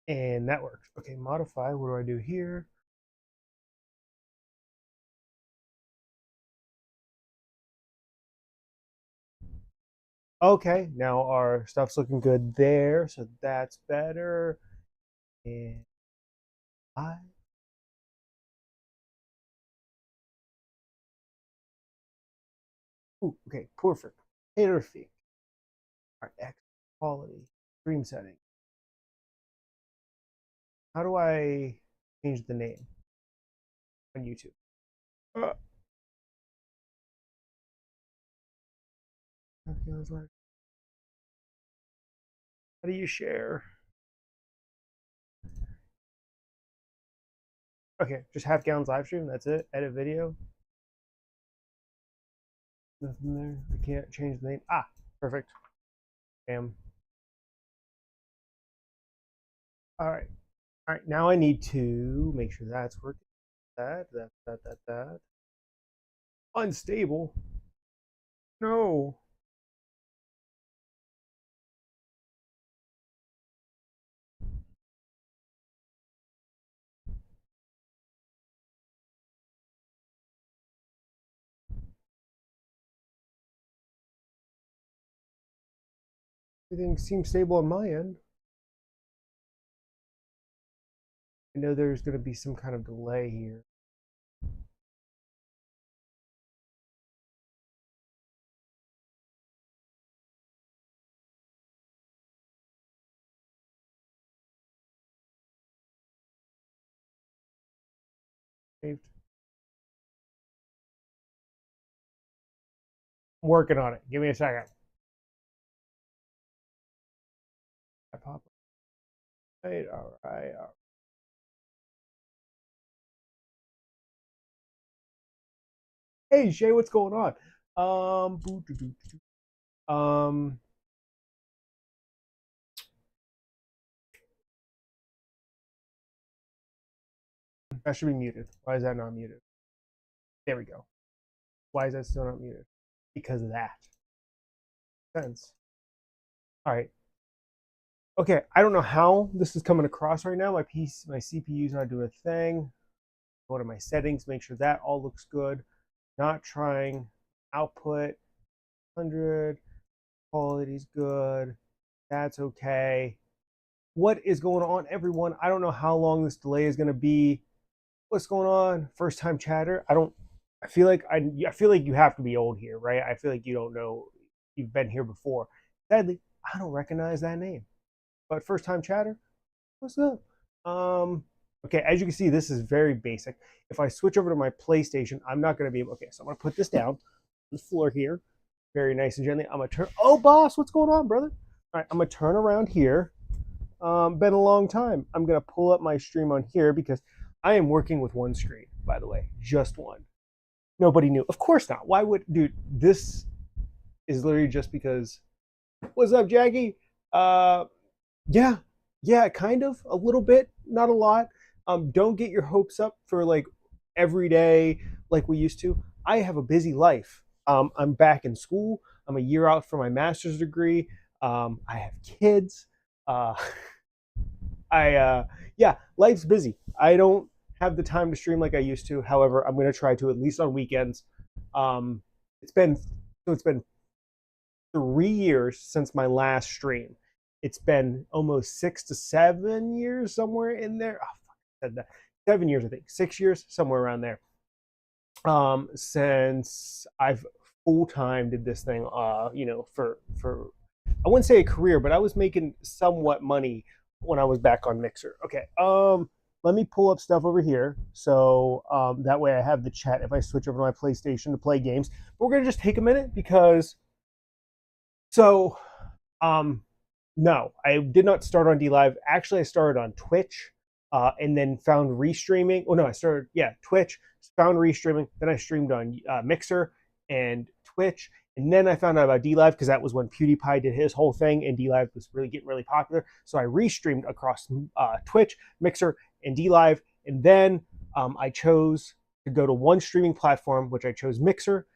And that works. Okay, modify. What do I do here? Okay, now our stuff's looking good there, so that's better. And I. Ooh, okay, perfect. Perfect. All right, X quality, stream setting. How do I change the name on YouTube? Uh, how do you share? Okay, just half gallons live stream. That's it. Edit video. Nothing there. I can't change the name. Ah, perfect. Bam. All right. All right. Now I need to make sure that's working. That. Unstable. No. Everything seems stable on my end. I know there's going to be some kind of delay here. I'm working on it. Give me a second. I pop. Right. All right. Hey Shay, what's going on? Um, that should be muted. Why is that not muted? There we go. Why is that still not muted? Because of that. Sense. All right. Okay. I don't know how this is coming across right now. My CPU is not doing a thing. Go to my settings, make sure that all looks good. Not trying output 100. Quality's good. That's okay. What is going on, everyone? I don't know how long this delay is going to be. What's going on? First time chatter. I don't. I feel like you have to be old here, right? I feel like you don't know. You've been here before. Sadly, I don't recognize that name. But first time chatter. What's up? Okay, as you can see, this is very basic. If I switch over to my PlayStation, I'm not going to be able. Okay, so I'm going to put this down on the floor here, very nice and gently. I'm going to turn. Oh, boss, what's going on, brother? All right, I'm going to turn around here. Been a long time. I'm going to pull up my stream on here because I am working with one screen, by the way, just one. Nobody knew. Of course not. Why would, dude? This is literally just because. What's up, Jackie? Uh, yeah, yeah, kind of a little bit, not a lot. Don't get your hopes up for like every day like we used to. I have a busy life. I'm back in school. I'm a year out for my master's degree. I have kids. Uh, yeah, life's busy. I don't have the time to stream like I used to. However, I'm going to try to at least on weekends. Um, it's been 3 years since my last stream. It's been almost 6 to 7 years, somewhere in there. Oh, fuck, I said that. 7 years, I think. 6 years, somewhere around there. Since I've full time did this thing. For I wouldn't say a career, but I was making somewhat money when I was back on Mixer. Okay. Let me pull up stuff over here so that way I have the chat if I switch over to my PlayStation to play games. But we're gonna just take a minute because so um, no, I did not start on DLive. Actually, I started on Twitch, and then found restreaming. Oh no, I started Twitch, found restreaming. Then I streamed on Mixer and Twitch, and then I found out about DLive because that was when PewDiePie did his whole thing, and DLive was really getting really popular. So I restreamed across Twitch, Mixer, and DLive, and then I chose to go to one streaming platform, which I chose Mixer.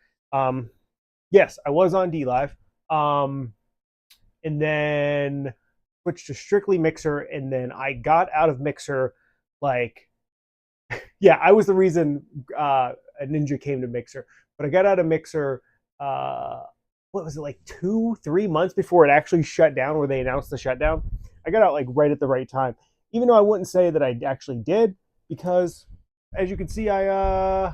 Yes, I was on DLive. Um, and then switched to strictly Mixer, and then I got out of Mixer like, yeah, I was the reason a Ninja came to Mixer, but I got out of Mixer. Uh, what was it, like 2, 3 months before it actually shut down, where they announced the shutdown? I got out like right at the right time, even though I wouldn't say that I actually did, because as you can see, yeah,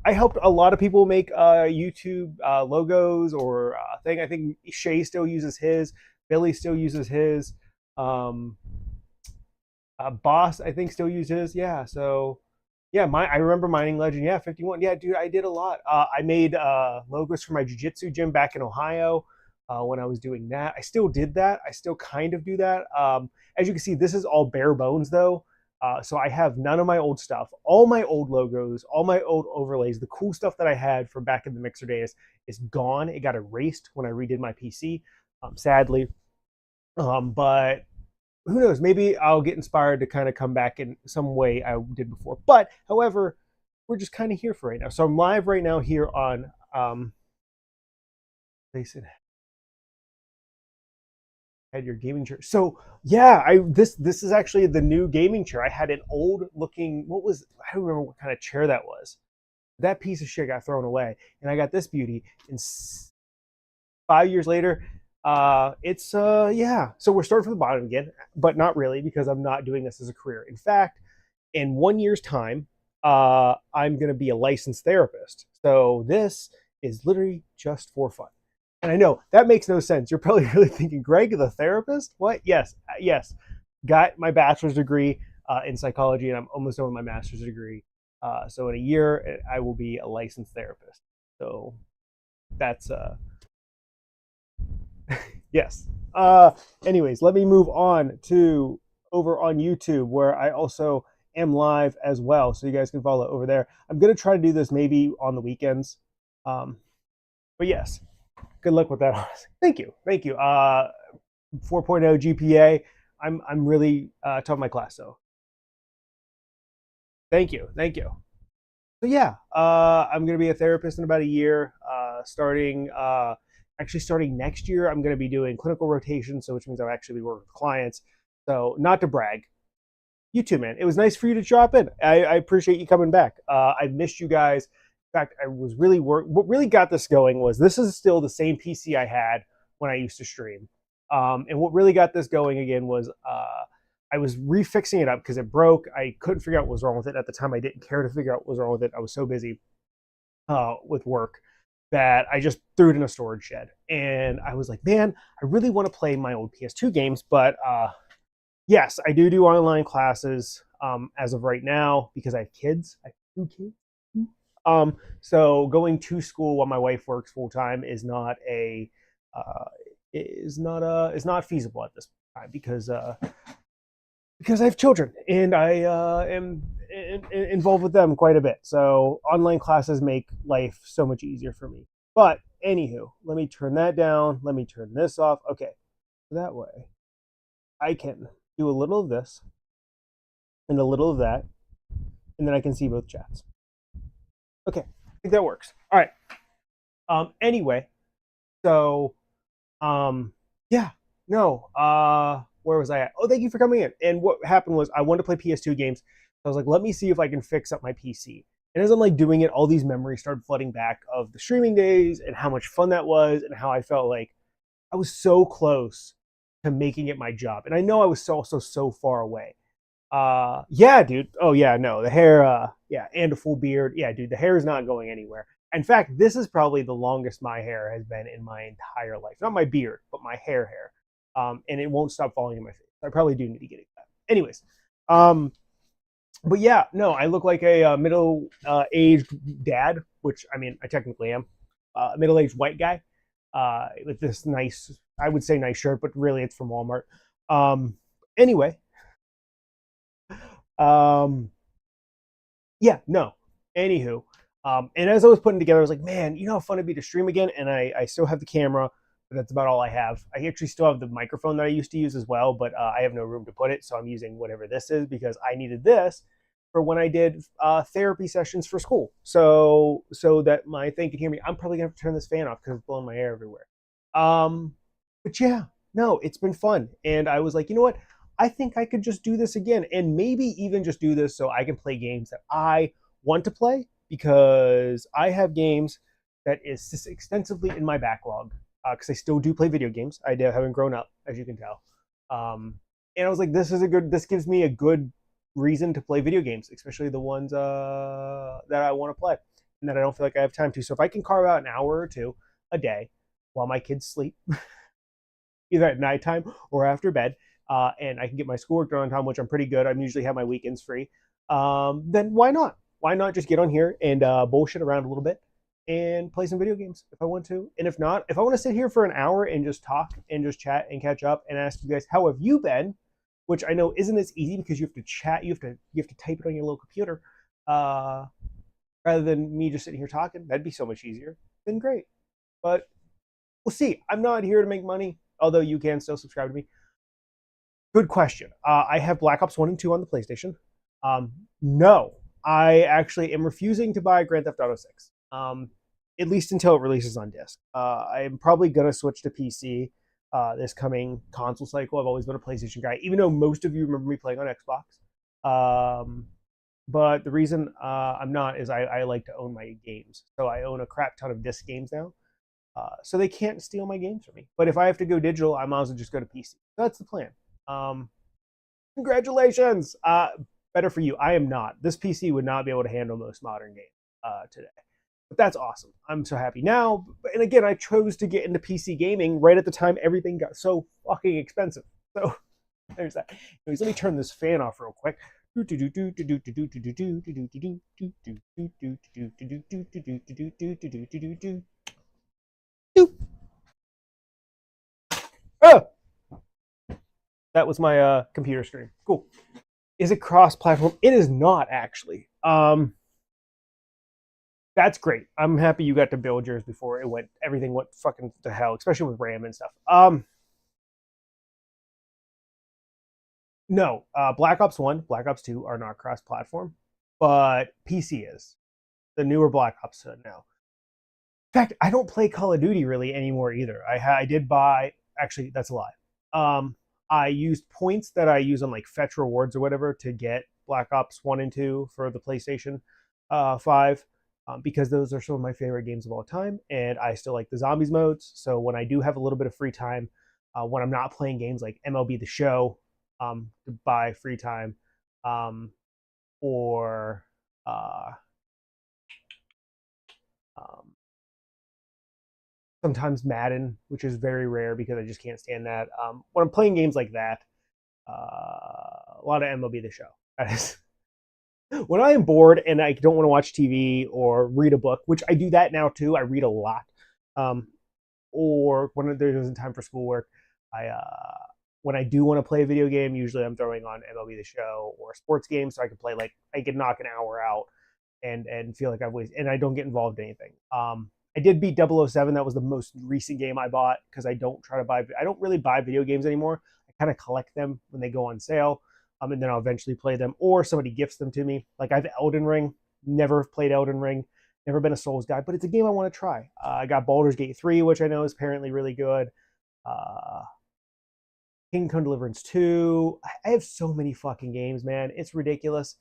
I helped a lot of people make YouTube logos or thing. I think Shay still uses his. Billy still uses his. Um, Boss, I think, still uses. Yeah, so yeah, I remember Mining Legend. Yeah, 51. Yeah, dude, I did a lot. I made logos for my jiu-jitsu gym back in Ohio when I was doing that. I still did that. I still kind of do that. As you can see, this is all bare bones though. So I have none of my old stuff. All my old logos, all my old overlays, the cool stuff that I had from back in the Mixer days is gone. It got erased when I redid my PC, sadly. But who knows? Maybe I'll get inspired to kind of come back in some way I did before. But however, we're just kind of here for right now. So I'm live right now here on they said had your gaming chair. So yeah, this is actually the new gaming chair. I had an old looking, I don't remember what kind of chair that was. That piece of shit got thrown away, and I got this beauty. And 5 years later, it's yeah. So we're starting from the bottom again, but not really, because I'm not doing this as a career. In fact, in 1 year's time, I'm going to be a licensed therapist. So this is literally just for fun. And I know that makes no sense. You're probably really thinking, Greg, the therapist? What? Yes, yes. Got my bachelor's degree in psychology, and I'm almost done with my master's degree. So in a year, I will be a licensed therapist. So that's yes. Anyways, let me move on to over on YouTube, where I also am live as well, so you guys can follow over there. I'm gonna try to do this maybe on the weekends, but yes, good luck with that. Thank you, thank you. 4.0 GPA. I'm really top of my class, so thank you, thank you. So yeah, I'm gonna be a therapist in about a year, starting next year. I'm going to be doing clinical rotation, so which means I'll actually be working with clients. So not to brag, you too, man. It was nice for you to drop in. I appreciate you coming back. I missed you guys. In fact, I was really what really got this going was this is still the same PC I had when I used to stream. And what really got this going again was I was refixing it up because it broke. I couldn't figure out what was wrong with it at the time. I didn't care to figure out what was wrong with it. I was so busy with work that I just threw it in a storage shed. And I was like, man, I really want to play my old PS2 games. But yes, I do online classes as of right now because I have kids. I have 2 kids. So going to school while my wife works full time is not feasible at this time because I have children and I am involved with them quite a bit. So online classes make life so much easier for me. But anywho, let me turn that down. Let me turn this off. Okay, that way I can do a little of this and a little of that, and then I can see both chats. Okay, I think that works. All right. Anyway, so yeah, no. Where was I at? Oh, thank you for coming in. And what happened was I wanted to play PS2 games. So I was like, let me see if I can fix up my PC. And as I'm like doing it, all these memories started flooding back of the streaming days and how much fun that was and how I felt like I was so close to making it my job. And I know I was also so far away. Yeah, dude. Oh yeah, no, the hair, yeah, and a full beard. Yeah, dude, the hair is not going anywhere. In fact, this is probably the longest my hair has been in my entire life. Not my beard, but my hair. And it won't stop falling in my face. I probably do need to get it cut. Anyways, but yeah, no, I look like a middle-aged dad, which I mean, I technically am. A middle-aged white guy with this nice, I would say nice shirt, but really it's from Walmart. Anyway, yeah, no. Anywho, and as I was putting together, I was like, man, you know how fun it'd be to stream again, and I still have the camera. But that's about all I have. I actually still have the microphone that I used to use as well, but I have no room to put it, so I'm using whatever this is because I needed this for when I did therapy sessions for school, so that my thing can hear me. I'm probably gonna have to turn this fan off because it's blowing my air everywhere. But yeah, no, it's been fun. And I was like, you know what? I think I could just do this again, and maybe even just do this so I can play games that I want to play, because I have games that is extensively in my backlog, because I still do play video games. Haven't grown up, as you can tell. And I was like, this gives me a good reason to play video games, especially the ones that I want to play and that I don't feel like I have time to. So if I can carve out an hour or two a day while my kids sleep, either at nighttime or after bed, and I can get my schoolwork done on time, which I'm pretty good. I usually have my weekends free. Then why not? Why not just get on here and bullshit around a little bit and play some video games if I want to? And if not, if I want to sit here for an hour and just talk and just chat and catch up and ask you guys, how have you been? Which I know isn't as easy because you have to chat, you have to type it on your little computer, rather than me just sitting here talking. That'd be so much easier. Then great. But we'll see. I'm not here to make money, although you can still subscribe to me. Good question. I have Black Ops 1 and 2 on the PlayStation. No, I actually am refusing to buy Grand Theft Auto 6, at least until it releases on disc. I'm probably going to switch to PC this coming console cycle. I've always been a PlayStation guy, even though most of you remember me playing on Xbox. But the reason I'm not is I like to own my games. So I own a crap ton of disc games now. So they can't steal my games from me. But if I have to go digital, I might as well just go to PC. That's the plan. Congratulations! Better for you. I am not. This PC would not be able to handle most modern games today. But that's awesome. I'm so happy now. And again, I chose to get into PC gaming right at the time everything got so fucking expensive. So there's that. Anyways, let me turn this fan off real quick. Oh, that was my computer screen. Cool. Is it cross-platform? It is not actually. That's great. I'm happy you got to build yours before everything went fucking to hell, especially with RAM and stuff. No, Black Ops 1, Black Ops 2 are not cross-platform, but PC is. The newer Black Ops now. In fact, I don't play Call of Duty really anymore either. I did buy, actually, that's a lie. I used points that I use on like Fetch Rewards or whatever to get Black Ops 1 and 2 for the PlayStation 5. Because those are some of my favorite games of all time, and I still like the zombies modes. So when I do have a little bit of free time, when I'm not playing games like MLB The Show, to buy free time, or um, sometimes Madden, which is very rare because I just can't stand that. When I'm playing games like that, a lot of MLB The Show. That is when I am bored and I don't want to watch TV or read a book, which I do that now too. I read a lot. Or when there isn't time for schoolwork, when I do want to play a video game, usually I'm throwing on MLB The Show or a sports game, so I can play like I can knock an hour out and feel like I've wasted, and I don't get involved in anything. I did beat 007. That was the most recent game I bought because I don't really buy video games anymore. I kind of collect them when they go on sale. And then I'll eventually play them, or somebody gifts them to me. Like I have Elden Ring, never played Elden Ring, never been a Souls guy, but it's a game I want to try. I got Baldur's Gate 3, which I know is apparently really good. Kingdom Come Deliverance 2. I have so many fucking games, man. It's ridiculous.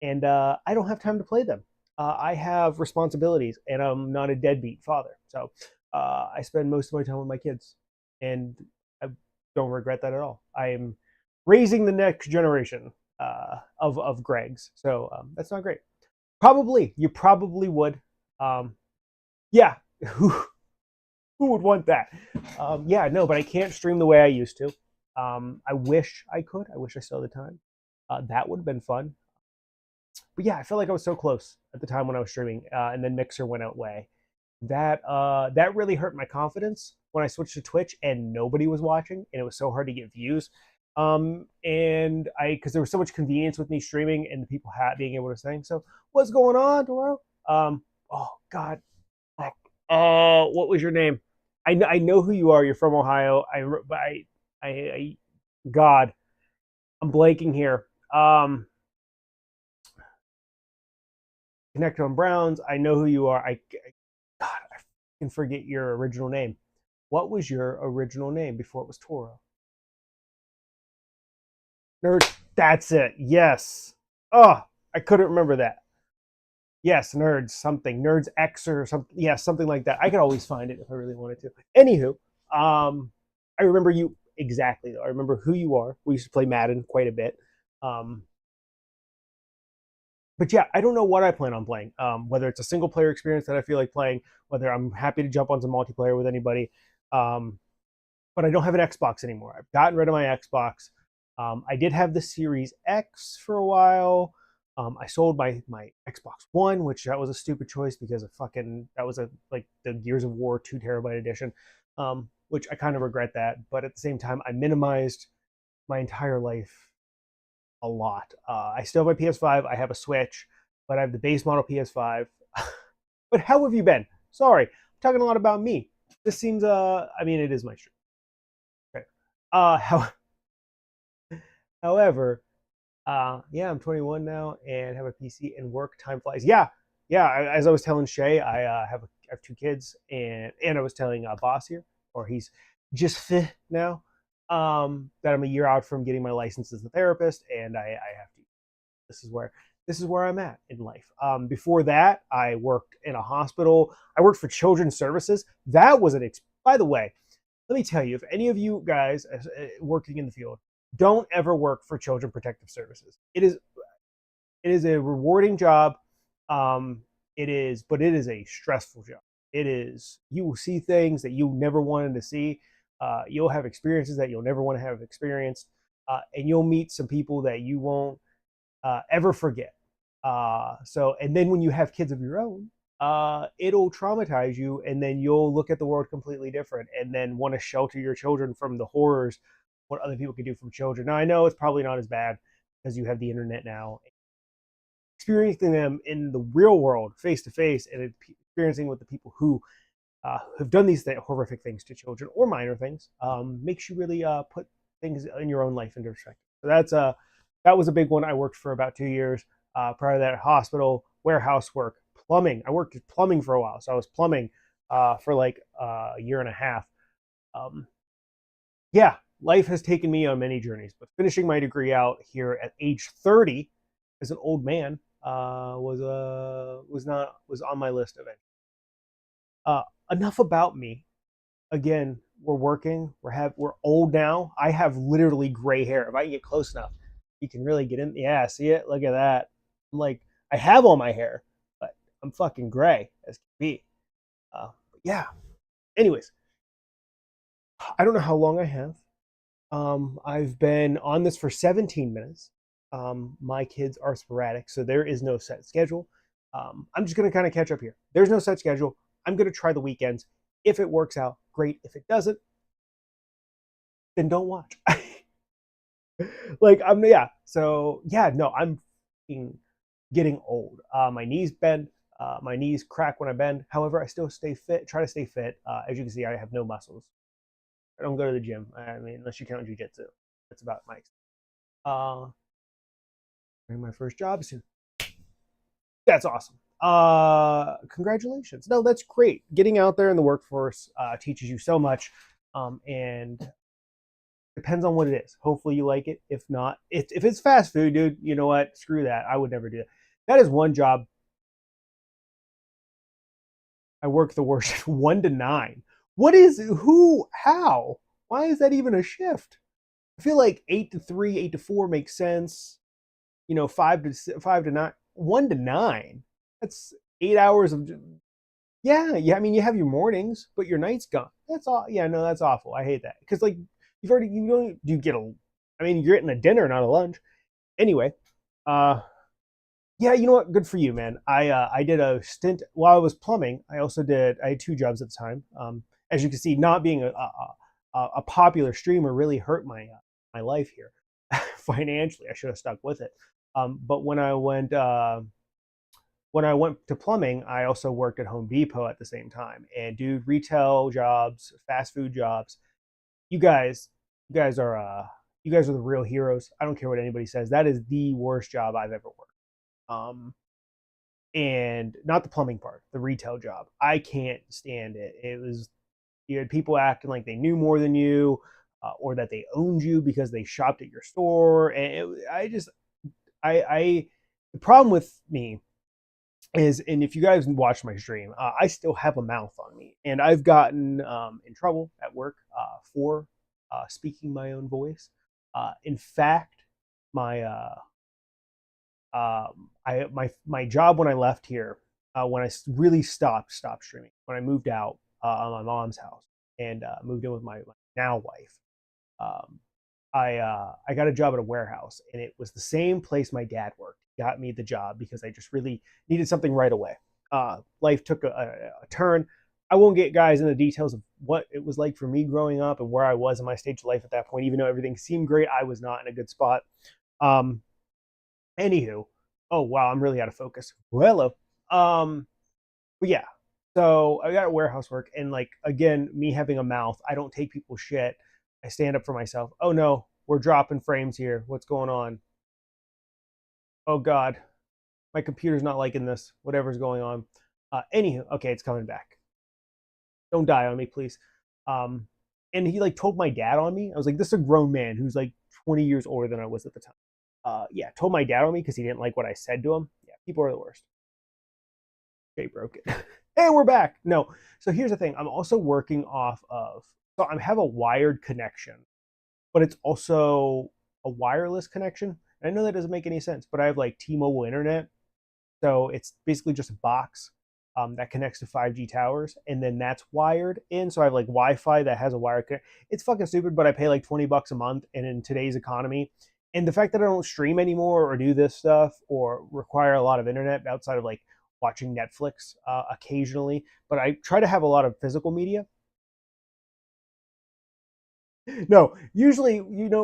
And I don't have time to play them. I have responsibilities, and I'm not a deadbeat father. So I spend most of my time with my kids, and I don't regret that at all. I am raising the next generation of Gregs. So that's not great. You probably would. Yeah, who would want that? Yeah, no, but I can't stream the way I used to. I wish I could. I wish I still had the time. That would have been fun. But yeah, I felt like I was so close at the time when I was streaming, and then Mixer went away. That really hurt my confidence when I switched to Twitch and nobody was watching, and it was so hard to get views. And because there was so much convenience with me streaming and the people being able to sing. So what's going on, Doro? Oh God, what was your name? I know who you are. You're from Ohio. God, I'm blanking here. Connect on Browns. I know who you are. God, I can forget your original name. What was your original name before it was Toro? Nerd. That's it. Yes. Oh, I couldn't remember that. Yes, Nerds something. Nerds X or something. Yeah, something like that. I could always find it if I really wanted to. Anywho, I remember you exactly though. I remember who you are. We used to play Madden quite a bit. Um, but yeah, I don't know what I plan on playing. Whether it's a single player experience that I feel like playing, whether I'm happy to jump on some multiplayer with anybody. Um, but I don't have an Xbox anymore. I've gotten rid of my Xbox. I did have the Series X for a while. I sold my Xbox One, which that was a stupid choice because of fucking that was a like the Gears of War 2 TB edition, which I kind of regret that. But at the same time, I minimized my entire life a lot. I still have my PS5. I have a Switch, but I have the base model PS5. But how have you been? Sorry, I'm talking a lot about me. This seems I mean it is my stream. Okay. How, however, yeah, I'm 21 now and have a PC and work. Time flies. Yeah, yeah. As I was telling Shay, I have 2 kids, and I was telling Boss here, or he's just now, that I'm a year out from getting my license as a therapist, and I have to. This is where this is where I'm at in life. Before that, I worked in a hospital. I worked for Children's Services. That was by the way, let me tell you, if any of you guys working in the field don't ever work for Children Protective Services, it is a rewarding job. But it is a stressful job. It is you will see things that you never wanted to see. You'll have experiences that you'll never want to have experienced, and you'll meet some people that you won't ever forget. And then when you have kids of your own, it'll traumatize you, and then you'll look at the world completely different, and then want to shelter your children from the horrors what other people can do from children. Now I know it's probably not as bad because you have the internet now. Experiencing them in the real world, face to face, and experiencing with the people who have done these horrific things to children or minor things makes you really put things in your own life into perspective. So that was a big one. I worked for about 2 years. Prior to that, hospital, warehouse work, plumbing. I worked at plumbing for a while, so I was plumbing for like a year and a half. Um, yeah, life has taken me on many journeys, but finishing my degree out here at age 30 as an old man was on my list eventually. Enough about me. Again, we're working. We're old now. I have literally gray hair. If I can get close enough, you can really get in. Yeah, see it? Look at that. I'm like, I have all my hair, but I'm fucking gray as can be. But yeah. Anyways, I don't know how long I have. I've been on this for 17 minutes. My kids are sporadic, so there is no set schedule. I'm just going to kind of catch up here. There's no set schedule. I'm going to try the weekends. If it works out, great. If it doesn't, then don't watch. Yeah. So yeah, no, I'm getting old. My knees bend. My knees crack when I bend. However, I still stay fit. Try to stay fit. As you can see, I have no muscles. I don't go to the gym. I mean, unless you count jujitsu. That's about my extent. Uh, my first job soon. That's awesome. Congratulations. No, that's great. Getting out there in the workforce teaches you so much, and depends on what it is. Hopefully you like it. If not, if it's fast food, dude, you know what? Screw that. I would never do that. That is one job I work the worst. 1 to 9. What is who? How? Why is that even a shift? I feel like 8 to 3, 8 to 4 makes sense. 5 to 9, 1 to 9. That's 8 hours of. Yeah, yeah. I mean, you have your mornings, but your night's gone. That's all. Yeah, no, that's awful. I hate that because like you don't you get a. I mean, you're getting a dinner, not a lunch. Anyway, uh, yeah, you know what? Good for you, man. I did a stint while I was plumbing. I had 2 jobs at the time. As you can see, not being a popular streamer really hurt my life here financially. I should have stuck with it. But when I went to plumbing, I also worked at Home Depot at the same time. And dude, retail jobs, fast food jobs, you guys, you guys are the real heroes. I don't care what anybody says. That is the worst job I've ever worked. Um, and not the plumbing part, the retail job. I can't stand it. It was You had people acting like they knew more than you, or that they owned you because they shopped at your store. And the problem with me is, and if you guys watch my stream, I still have a mouth on me, and I've gotten in trouble at work for speaking my own voice. In fact, my my job when I left here, when I really stopped streaming, when I moved out on my mom's house and moved in with my now wife, um, I got a job at a warehouse, and it was the same place my dad worked. He got me the job because I just really needed something right away. Life took a turn. I won't get guys in the details of what it was like for me growing up and where I was in my stage of life at that point. Even though everything seemed great, I was not in a good spot. Um, Anywho, oh wow, I'm really out of focus. Well, but yeah, so I got warehouse work, and like again, me having a mouth, I don't take people's shit. I stand up for myself. Oh no, we're dropping frames here. What's going on? Oh god, my computer's not liking this. Whatever's going on. Anywho, okay, it's coming back. Don't die on me, please. Um, and he like told my dad on me. I was like, this is a grown man who's like 20 years older than I was at the time. Yeah, told my dad on me because he didn't like what I said to him. Yeah, people are the worst. Jay broke it. Hey, we're back. No, so here's the thing. I'm also working off of. So I have a wired connection, but it's also a wireless connection. And I know that doesn't make any sense, but I have like T-Mobile internet, so it's basically just a box that connects to 5G towers, and then that's wired in. So I have like Wi-Fi that has a wired. It's fucking stupid, but I pay like $20 a month, and in today's economy, and the fact that I don't stream anymore or do this stuff or require a lot of internet outside of like watching Netflix occasionally, but I try to have a lot of physical media. No, usually,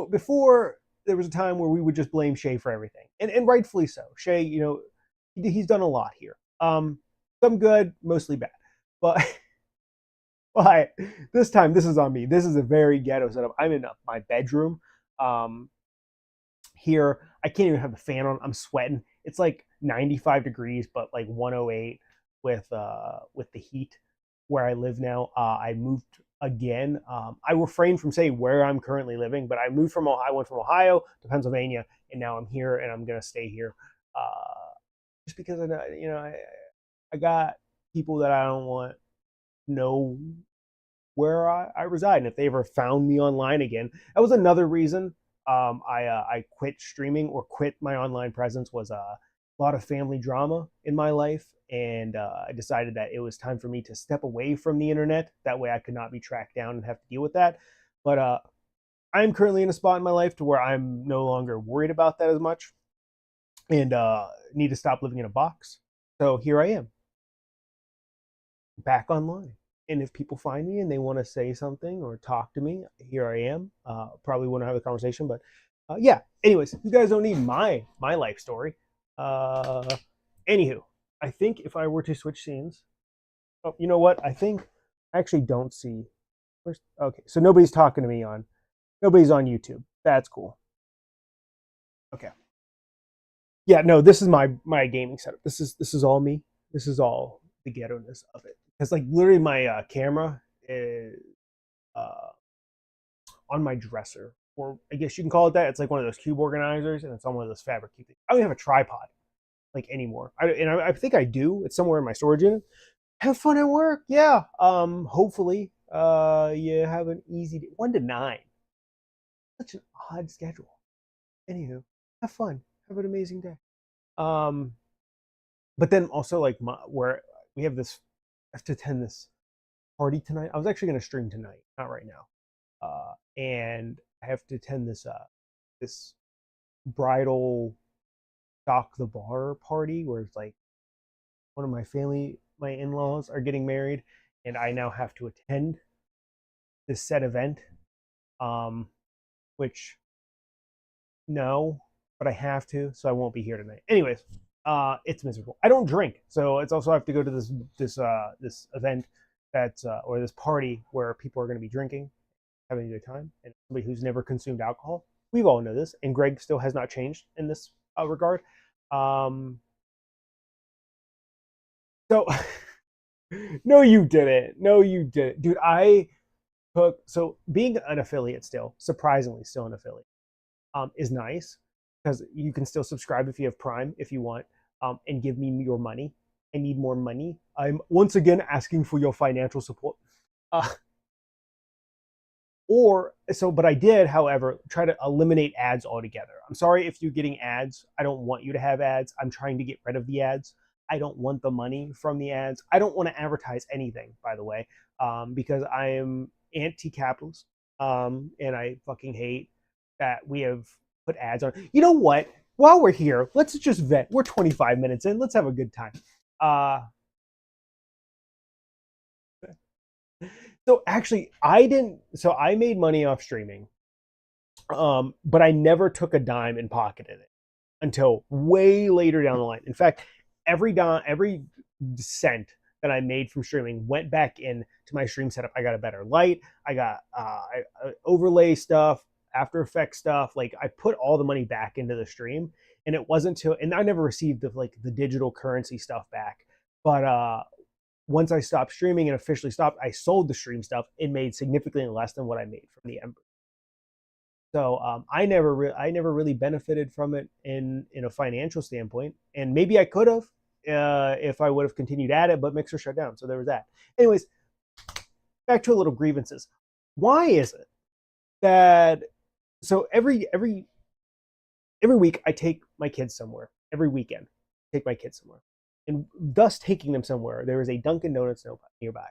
before there was a time where we would just blame Shay for everything, and rightfully so. Shay, he's done a lot here. Some good, mostly bad, but but this time this is on me. This is a very ghetto setup. I'm in my bedroom. Um, Here, I can't even have the fan on. I'm sweating. It's like 95 degrees, but like 108 with the heat where I live now. I moved again. I refrain from saying where I'm currently living, but I moved from Ohio. I went from Ohio to Pennsylvania, and now I'm here, and I'm gonna stay here, just because I know, I got people that I don't want to know where I reside. And if they ever found me online again, that was another reason I quit streaming or quit my online presence. Was a lot of family drama in my life, and I decided that it was time for me to step away from the internet. That way, I could not be tracked down and have to deal with that. But I'm currently in a spot in my life to where I'm no longer worried about that as much, and need to stop living in a box. So here I am, back online. And if people find me and they want to say something or talk to me, here I am. Probably want to have a conversation, but yeah. Anyways, you guys don't need my life story. Uh, Anywho, I think if I were to switch scenes, oh, you know what? I think I actually don't see. Okay, so nobody's talking to me on. Nobody's on YouTube. That's cool. Okay. Yeah, no, this is my gaming setup. This is all me. This is all the ghetto ness of it. Because like literally my camera is uh, on my dresser, or I guess you can call it that. It's like one of those cube organizers, and it's on one of those fabric cube things. I don't have a tripod like anymore. I think I do. It's somewhere in my storage unit. Have fun at work, yeah. Hopefully, you have an easy day. 1 to 9. Such an odd schedule. Anywho, have fun. Have an amazing day. Um, but then also like where we have this, I have to attend this party tonight. I was actually going to stream tonight, not right now. And I have to attend this bridal stock the bar party where it's like one of my in-laws are getting married, and I now have to attend this said event. Um, which no, but I have to, so I won't be here tonight. Anyways, it's miserable. I don't drink, so it's also I have to go to this event that's or this party where people are going to be drinking, having a good time, and somebody who's never consumed alcohol. We all know this, and Greg still has not changed in this regard. Um, so No, you didn't. No, you didn't. Dude, I took, so being an affiliate still, surprisingly still an affiliate, is nice because you can still subscribe if you have Prime if you want, and give me your money. I need more money. I'm once again asking for your financial support. Uh, or so, but I did, however, try to eliminate ads altogether. I'm sorry if you're getting ads. I don't want you to have ads. I'm trying to get rid of the ads. I don't want the money from the ads. I don't want to advertise anything, by the way, because I am anti-capitalist, and I fucking hate that we have put ads on. You know what? While we're here, let's just vet. We're 25 minutes in. Let's have a good time. Uh, so actually, I didn't. So I made money off streaming, but I never took a dime and pocketed it until way later down the line. In fact, every cent that I made from streaming went back in to my stream setup. I got a better light. I got overlay stuff, After Effects stuff. Like I put all the money back into the stream, and it wasn't till and I never received the digital currency stuff back. But once I stopped streaming and officially stopped, I sold the stream stuff and made significantly less than what I made from the Ember. So I never really benefited from it in a financial standpoint, and maybe I could have if I would have continued at it, but Mixer shut down, so there was that. Anyways, back to a little grievances. Why is it that so every week I take my kids somewhere, every weekend take my kids somewhere, and thus taking them somewhere, there is a Dunkin' Donuts nearby,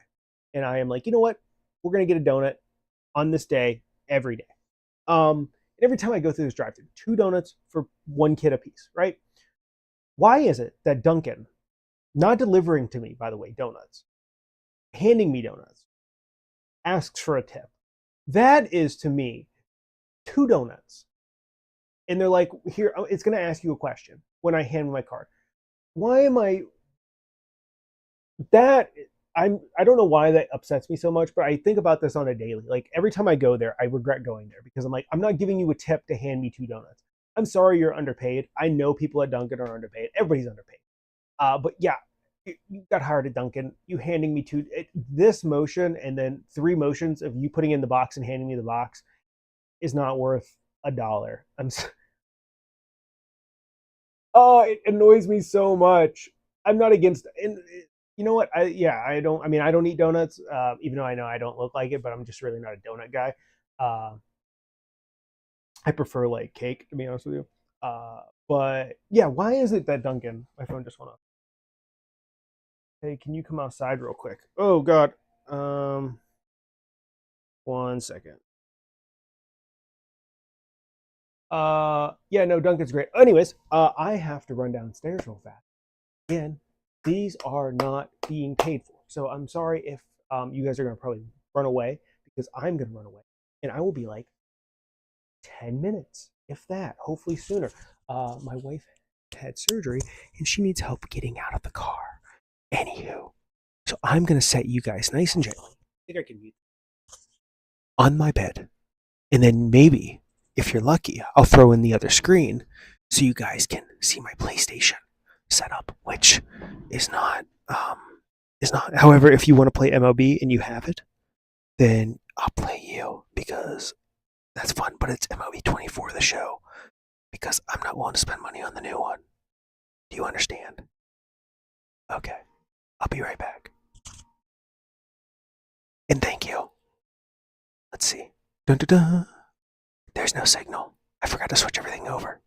and I am like, you know what, we're gonna get a donut on this day every day. And every time I go through this drive-thru, 2 donuts for one kid apiece, right? Why is it that Dunkin', not delivering to me, by the way, donuts, handing me donuts, asks for a tip? That is to me 2 donuts. And they're like, here, it's going to ask you a question when I hand my card. Why am I that? I don't know why that upsets me so much, but I think about this on a daily. Like every time I go there, I regret going there because I'm like, I'm not giving you a tip to hand me 2 donuts. I'm sorry you're underpaid. I know people at Dunkin' are underpaid. Everybody's underpaid. But yeah, you got hired at Dunkin'. You handing me this motion and then 3 motions of you putting in the box and handing me the box is not worth $1. Oh, it annoys me so much. I'm not against, and you know what? I don't. I mean, I don't eat donuts, even though I know I don't look like it, but I'm just really not a donut guy. Uh, I prefer like cake, to be honest with you. But yeah, why is it that Dunkin'? My phone just went off. Hey, can you come outside real quick? Oh God. Um, 1 second. Yeah, no, Dunkin's great. Anyways, I have to run downstairs real fast. Again, these are not being paid for. So I'm sorry if you guys are gonna probably run away because I'm gonna run away. And I will be like 10 minutes, if that, hopefully sooner. My wife had surgery and she needs help getting out of the car. Anywho, so I'm gonna set you guys nice and gently. I think I can mute on my bed. And then maybe, if you're lucky, I'll throw in the other screen so you guys can see my PlayStation setup, which is not is not. However, if you want to play MLB and you have it, then I'll play you because that's fun. But it's MLB 24 the show because I'm not willing to spend money on the new one. Do you understand? Okay, I'll be right back. And thank you. Let's see. Dun, dun, dun. There's no signal. I forgot to switch everything over.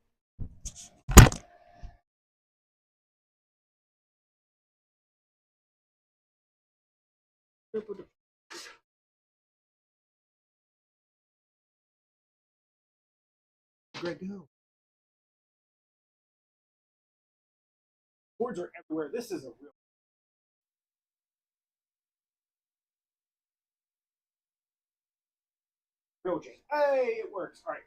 Greg, go. Cords are everywhere. This is a real change. Hey, it works. All right.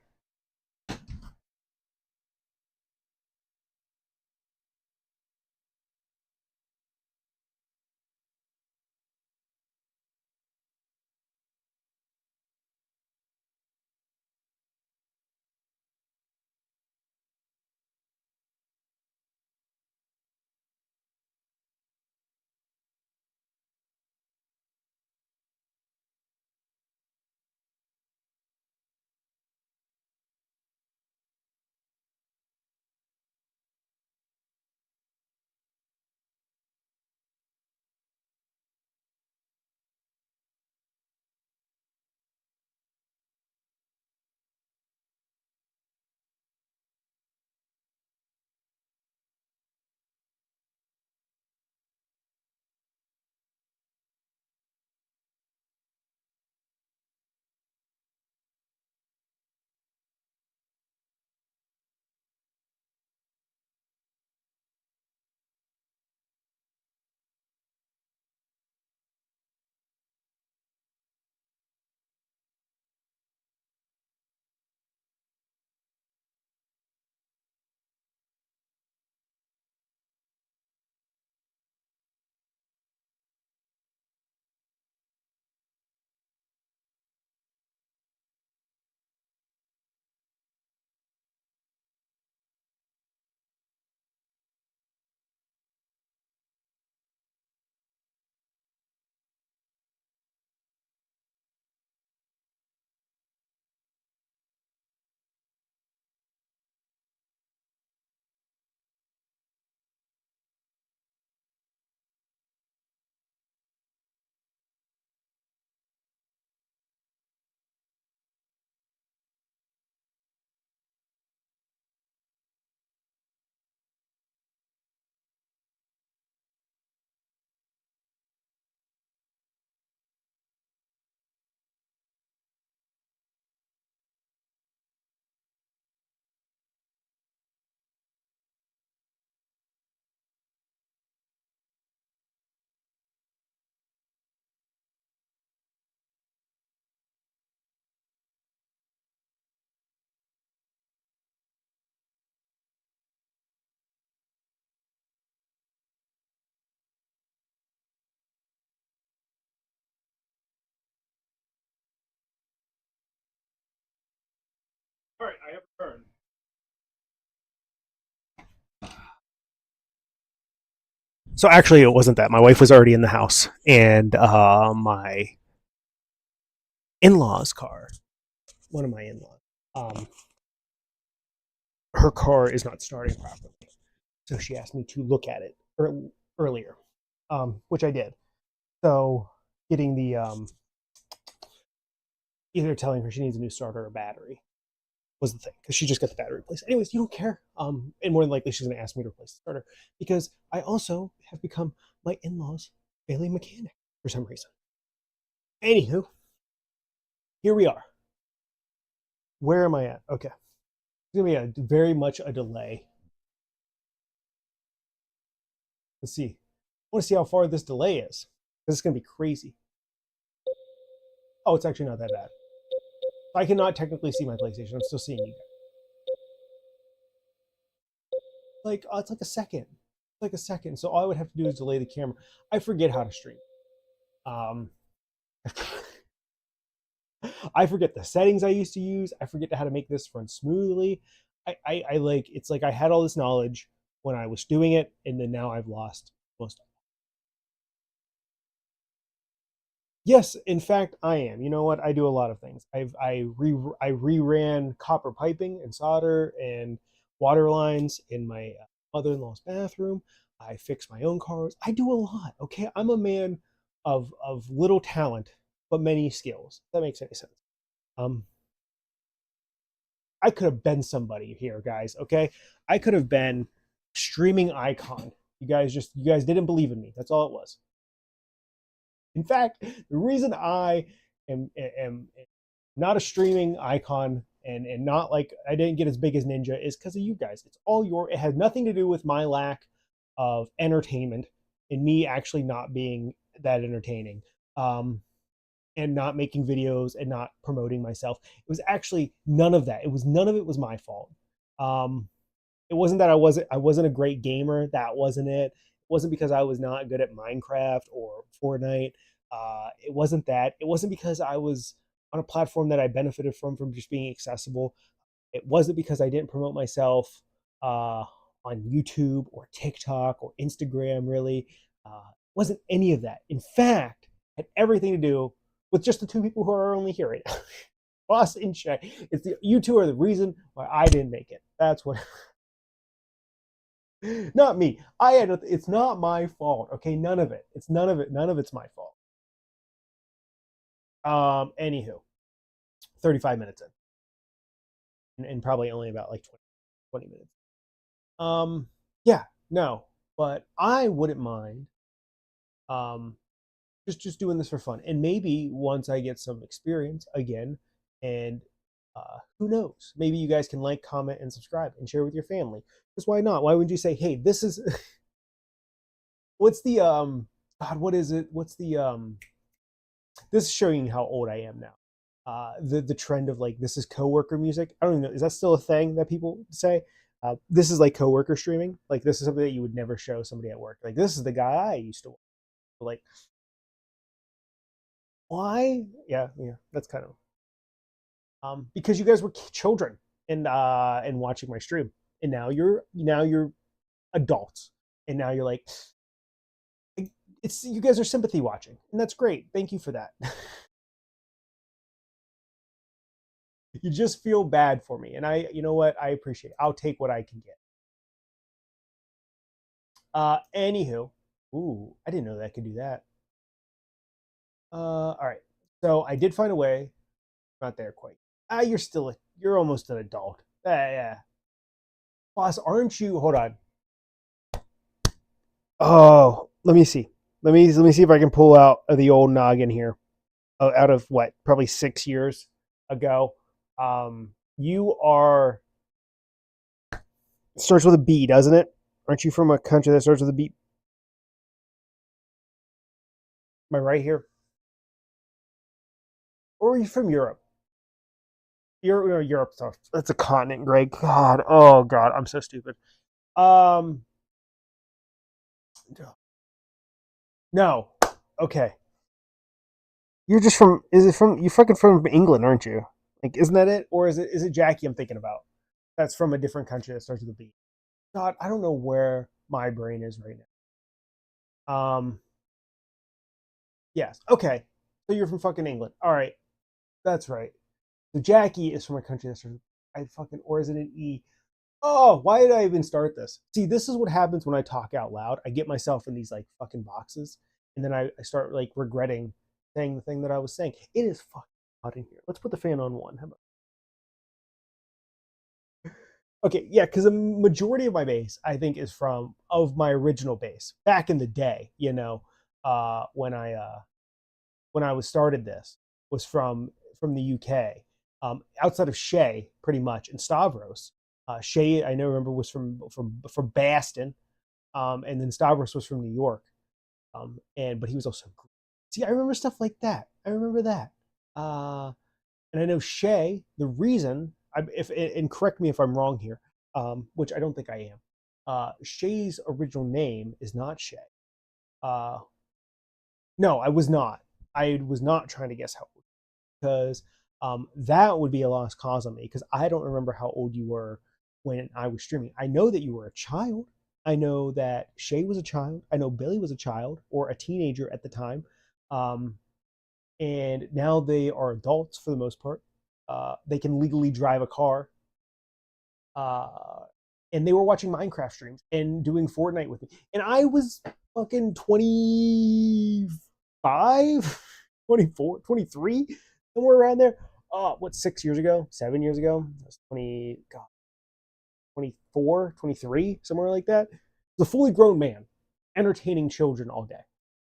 So actually, it wasn't that. My wife was already in the house, and my in-laws' car, one of my in-laws, um, her car is not starting properly. So she asked me to look at it earlier, which I did. So getting the either telling her she needs a new starter or battery was the thing because she just got the battery replaced. Anyways, you don't care. And more than likely she's going to ask me to replace the starter because I also have become my in-laws' daily mechanic for some reason. Anywho, here we are. Where am I at? Okay, it's gonna be a very much a delay. Let's see. I want to see how far this delay is. This is gonna be crazy. Oh, it's actually not that bad. I cannot technically see my PlayStation. I'm still seeing you guys. Like, it's like a second. It's like a second. So all I would have to do is delay the camera. I forget how to stream. Um, I forget the settings I used to use. I forget how to make this run smoothly. I like it's like I had all this knowledge when I was doing it, and then now I've lost most of it. Yes, in fact, I am. You know what? I do a lot of things. I reran copper piping and solder and water lines in my mother-in-law's bathroom. I fix my own cars. I do a lot. Okay, I'm a man of little talent but many skills. If that makes any sense. Um, I could have been somebody here, guys. Okay, I could have been streaming icon. You guys didn't believe in me. That's all it was. In fact, the reason I am not a streaming icon and not like I didn't get as big as Ninja is because of you guys. It's all it has nothing to do with my lack of entertainment and me actually not being that entertaining. And not making videos and not promoting myself. It was actually none of that. None of it was my fault. Um, it wasn't that I wasn't a great gamer. That wasn't it. It wasn't because I was not good at Minecraft or Fortnite. It wasn't that. It wasn't because I was on a platform that I benefited from just being accessible. It wasn't because I didn't promote myself on YouTube or TikTok or Instagram. Really, it wasn't any of that. In fact, it had everything to do with just the two people who are only here right now, Boss and Shay. You two are the reason why I didn't make it. That's what. Not me. I had. It's not my fault. Okay, none of it. It's none of it. None of it's my fault. Anywho, 35 minutes in, and probably only about like 20 minutes. Yeah, no, but I wouldn't mind. Um, just doing this for fun, and maybe once I get some experience again, and who knows, maybe you guys can like, comment, and subscribe, and share with your family. Because why not? Why would you say, hey, this is what's the God, what is it? What's the this is showing you how old I am now. The trend of like this is coworker music. I don't even know. Is that still a thing that people say? This is like coworker streaming. Like this is something that you would never show somebody at work. Like this is the guy I used to work. Like why? Yeah, yeah. That's kind of because you guys were children and watching my stream, and now you're adults, and now you're like it's you guys are sympathy watching, and that's great. Thank you for that. You just feel bad for me, and you know what, I appreciate it. I'll take what I can get. Anywho, ooh, I didn't know that I could do that. All right, so I did find a way. Not there quite. You're almost an adult. Yeah, boss, aren't you? Hold on. Oh, let me see. Let me see if I can pull out the old noggin here. Out of what? Probably 6 years ago. You are starts with a B, doesn't it? Aren't you from a country that starts with a B? Am I right here? Or are you from Europe? Europe. That's a continent, Greg. God. Oh God. I'm so stupid. Um. No. Okay. You're just from. Is it from? You fucking from England, aren't you? Like, isn't that it? Or is it Jackie I'm thinking about? That's from a different country that starts with a B. God, I don't know where my brain is right now. Um, yes. Okay. So you're from fucking England. All right. That's right. So Jackie is from a country that's I fucking, or is it an E? Oh, why did I even start this? See, this is what happens when I talk out loud. I get myself in these like fucking boxes, and then I start like regretting saying the thing that I was saying. It is fucking hot in here. Let's put the fan on one. How about? Okay, yeah, because a majority of my base, I think, is from of my original base back in the day. When I was started this was from the UK, outside of Shea, pretty much, and Stavros. Shea, I know, remember, was from Boston, and then Stavros was from New York, and but he was also see, I remember stuff like that. I remember that, uh, and I know Shea. The reason, if and correct me if I'm wrong here, which I don't think I am. Shea's original name is not Shea. Uh, no, I was not. I was not trying to guess how old, because that would be a lost cause on me because I don't remember how old you were when I was streaming. I know that you were a child. I know that Shay was a child. I know Billy was a child or a teenager at the time. Um, and now they are adults for the most part. They can legally drive a car. Uh, and they were watching Minecraft streams and doing Fortnite with me. And I was fucking 25, 24, 23, somewhere around there. What, 6 years ago, 7 years ago? I was 20, God, 24, 23, somewhere like that. I was a fully grown man entertaining children all day.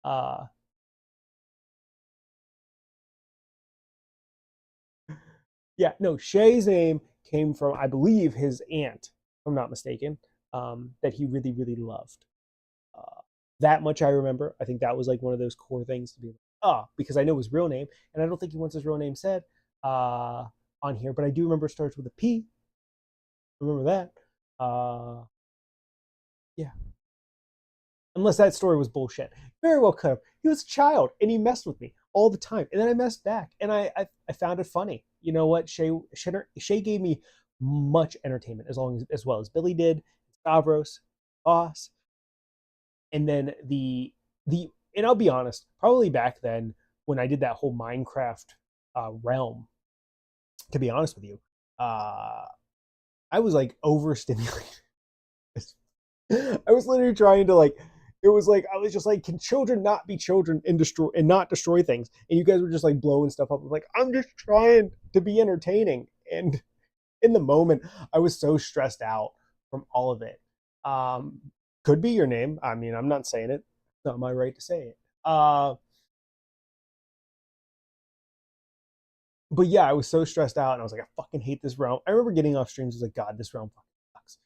Uh, yeah, no, Shay's name came from, I believe, his aunt, if I'm not mistaken, that he really, really loved. Uh, that much I remember. I think that was like one of those core things to be like, because I know his real name, and I don't think he wants his real name said uh, on here, but I do remember it starts with a P. Remember that. Yeah. Unless that story was bullshit. Very well could have. He was a child, and he messed with me all the time, and then I messed back, and I found it funny. You know what? Shay gave me much entertainment as well as Billy did, Stavros, Boss, and then the and I'll be honest, probably back then when I did that whole Minecraft realm, to be honest with you, uh, I was like overstimulated. I was literally trying to like. It was like I was just like, can children not be children and destroy and not destroy things? And you guys were just like blowing stuff up. Like I'm just trying to be entertaining, and in the moment, I was so stressed out from all of it. Um, could be your name. I mean, I'm not saying it. It's not my right to say it. But yeah, I was so stressed out, and I was like, I fucking hate this realm. I remember getting off streams. I was like, God, this realm fucking sucks,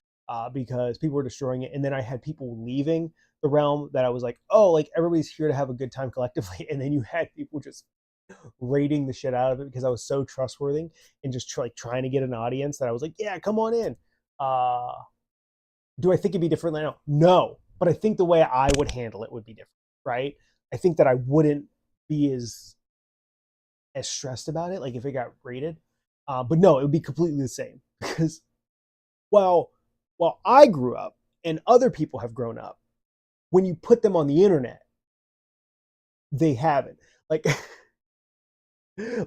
because people were destroying it, and then I had people leaving the realm that I was like, oh, like everybody's here to have a good time collectively, and then you had people just raiding the shit out of it because I was so trustworthy and just like trying to get an audience that I was like, yeah, come on in. Uh, do I think it'd be different now? No, but I think the way I would handle it would be different, right? I think that I wouldn't be as stressed about it, like if it got rated. But no, it would be completely the same because while while I grew up and other people have grown up, when you put them on the internet, they haven't. Like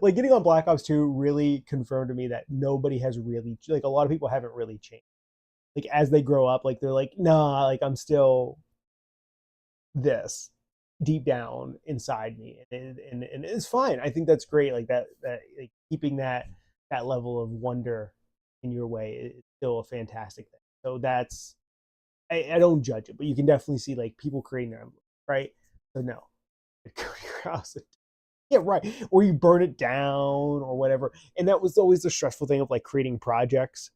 like getting on Black Ops 2 really confirmed to me that nobody has really, like, a lot of people haven't really changed. Like as they grow up, like they're like, nah, like I'm still this deep down inside me, and it's fine. I think that's great. Like that like keeping that level of wonder in your way is still a fantastic thing. So that's, I don't judge it, but you can definitely see like people creating their emblem, right? So no, yeah, right. Or you burn it down or whatever. And that was always the stressful thing of like creating projects.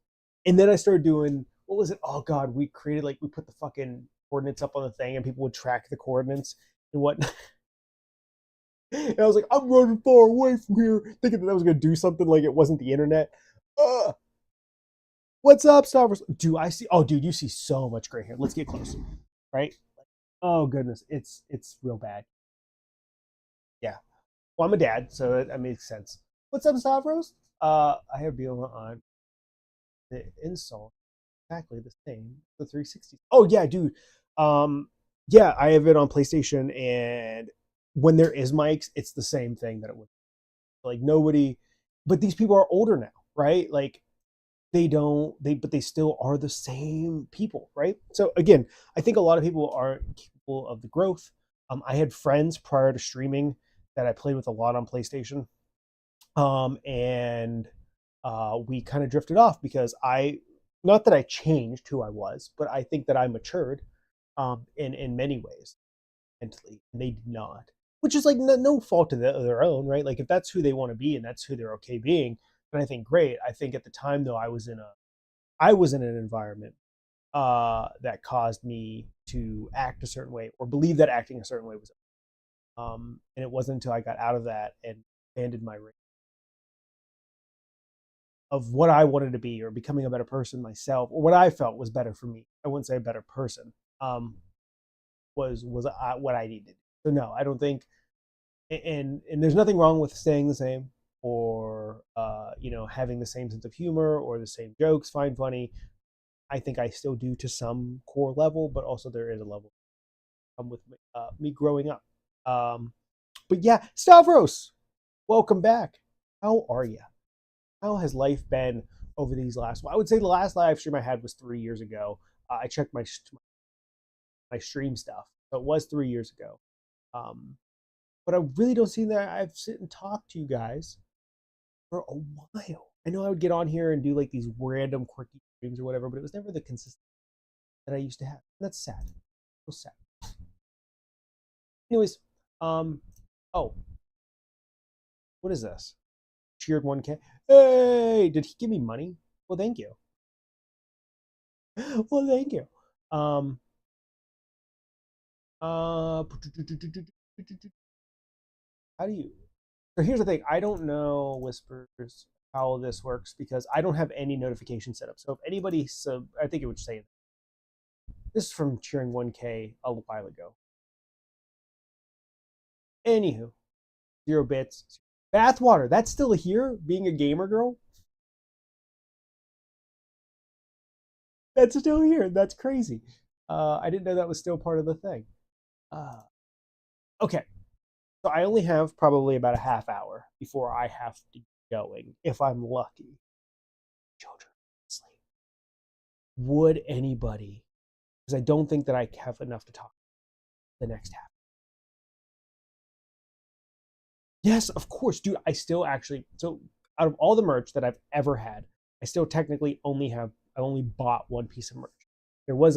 And then I started doing, what was it? Oh God, we created like, we put the fucking coordinates up on the thing and people would track the coordinates and what. And I was like, I'm running far away from here, thinking that I was gonna do something like it wasn't the internet. Uh, what's up, Stavros? Do I see? Oh, dude, you see so much gray hair. Let's get close, right? Oh goodness, it's real bad. Yeah. Well, I'm a dad, so that makes sense. What's up, Stavros? I have Bioma on the insult exactly the same. The 360. Oh yeah, dude. Um, yeah, I have it on PlayStation, and when there is mics, it's the same thing that it would. Like nobody, but these people are older now, right? Like they don't but they still are the same people, right? So again, I think a lot of people aren't capable of the growth. I had friends prior to streaming that I played with a lot on PlayStation, and we kind of drifted off because not that I changed who I was, but I think that I matured in many ways mentally, and they did not. Which is like no fault of their own, right? Like if that's who they want to be and that's who they're okay being, then I think great. I think at the time though, I was in an environment that caused me to act a certain way or believe that acting a certain way was. And it wasn't until I got out of that and expanded my range of what I wanted to be or becoming a better person myself or what I felt was better for me. I wouldn't say a better person. Was what I needed. So no, I don't think. And there's nothing wrong with staying the same or having the same sense of humor or the same jokes. Find funny. I think I still do to some core level, but also there is a level come with me growing up. But yeah, Stavros, welcome back. How are you? How has life been over these last? Well, I would say the last live stream I had was 3 years ago. I checked my stream stuff, so it was 3 years ago. Um, but I really don't see that I've sit and talked to you guys for a while. I know I would get on here and do like these random quirky streams or whatever, but it was never the consistency that I used to have. That's sad. So sad. Anyways, oh, what is this? Cheered 1K. Hey, did he give me money? Well, thank you. Well, thank you. How do you? So here's the thing. I don't know Whispers how this works because I don't have any notification set up. So if anybody I think it would say this is from cheering 1K a while ago. Anywho, 0 bits. Bathwater, that's still here, being a gamer girl. That's still here. That's crazy. I didn't know that was still part of the thing. Okay. So I only have probably about a half hour before I have to get going, if I'm lucky. Children sleep. Would anybody, because I don't think that I have enough to talk the next half. Yes, of course, dude. I still actually, so out of all the merch that I've ever had, I still technically I only bought one piece of merch. There was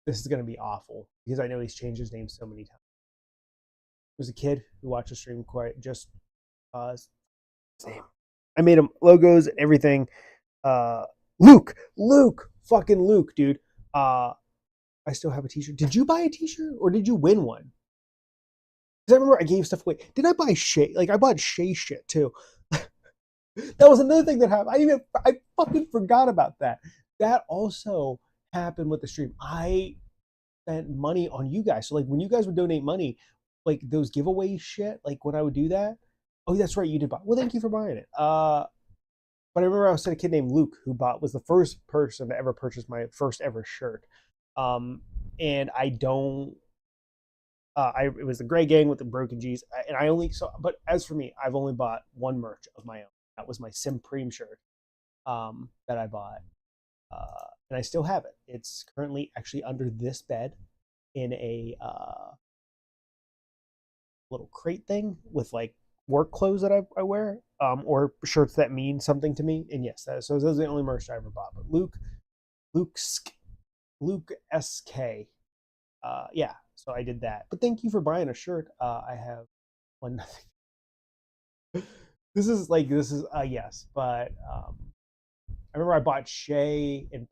this is going to be awful because I know he's changed his name so many times. There was a kid who watched the stream quite just same. I made him logos and everything. Luke, fucking Luke, dude. I still have a t-shirt. Did you buy a t-shirt or did you win one? Because I remember I gave stuff away. Did I buy Shay? Like I bought Shay shit too. That was another thing that happened. I fucking forgot about that. That also happened with the stream. I spent money on you guys. So like when you guys would donate money, like those giveaway shit, like when I would do that. Oh, that's right, you did buy. Well, thank you for buying it. But I remember I was at a kid named Luke who was the first person to ever purchase my first ever shirt. And I don't. It was the Gray Gang with the broken G's, and I only saw. But as for me, I've only bought one merch of my own. That was my Supreme shirt that I bought, and I still have it. It's currently actually under this bed in a little crate thing with like work clothes that I wear, or shirts that mean something to me. And yes, so those are the only merch I ever bought. But Luke SK, yeah. So I did that. But thank you for buying a shirt. I have one nothing. This is yes, but I remember I bought Shay and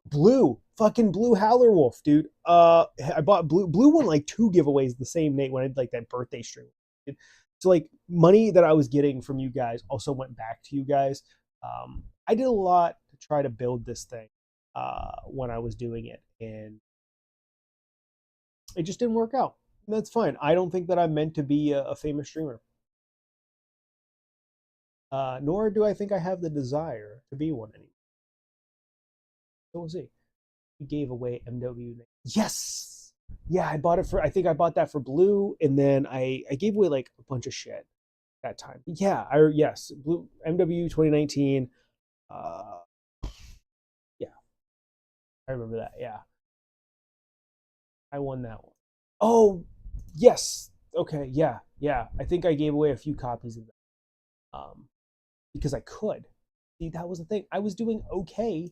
fucking Blue Howler Wolf, dude. I bought Blue won like 2 giveaways the same night when I did like that birthday stream. So like money that I was getting from you guys also went back to you guys. I did a lot to try to build this thing when I was doing it, and it just didn't work out. And that's fine. I don't think that I'm meant to be a famous streamer. Nor do I think I have the desire to be one anymore. So we'll see. We gave away MW. Yes. Yeah, I bought it for. I think I bought that for blue, and then I gave away like a bunch of shit that time. Yeah, yes, blue MW 2019. Uh, yeah, I remember that. Yeah, I won that one. Oh, yes. Okay, yeah, yeah. I think I gave away a few copies of that. Because I could. See, that was the thing. I was doing okay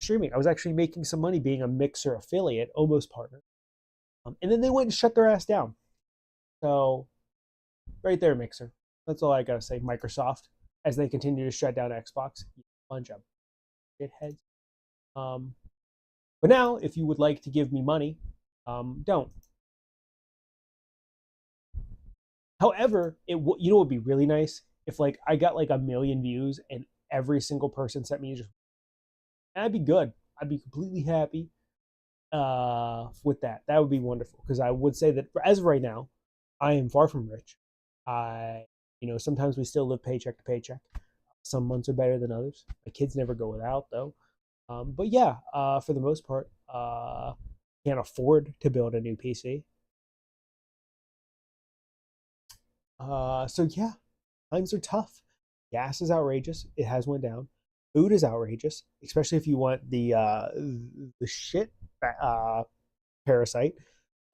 streaming. I was actually making some money being a Mixer affiliate, almost partner. And then they went and shut their ass down. So, right there, Mixer. That's all I gotta say. Microsoft, as they continue to shut down Xbox, bunch of shitheads. Um, but now, if you would like to give me money, don't. However, you know what would be really nice if like I got like 1 million views and every single person sent me just, and I'd be good. I'd be completely happy with that. That would be wonderful because I would say that as of right now, I am far from rich. I, sometimes we still live paycheck to paycheck. Some months are better than others. My kids never go without though. But yeah, for the most part, can't afford to build a new PC. So yeah, times are tough. Gas is outrageous. It has went down. Food is outrageous, especially if you want the shit parasite.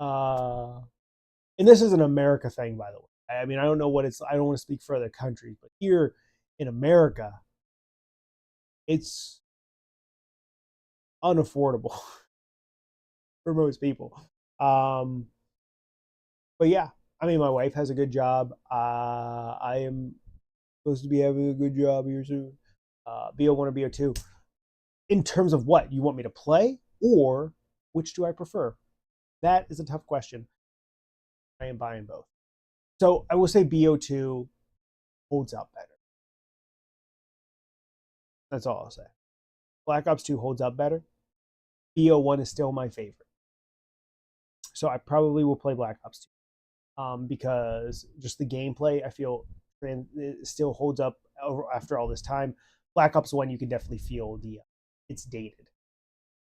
Uh, and this is an America thing, by the way. I mean, I don't know what it's. I don't want to speak for other countries, but here in America, it's unaffordable for most people. Um, but yeah, I mean, my wife has a good job. I am supposed to be having a good job here soon. BO1 or BO2. In terms of what you want me to play, or which do I prefer? That is a tough question. I am buying both. So I will say BO2 holds up better. That's all I'll say. Black Ops 2 holds up better. BO1 is still my favorite. So I probably will play Black Ops 2 because just the gameplay, I feel it still holds up after all this time. Black Ops 1, you can definitely feel it's dated.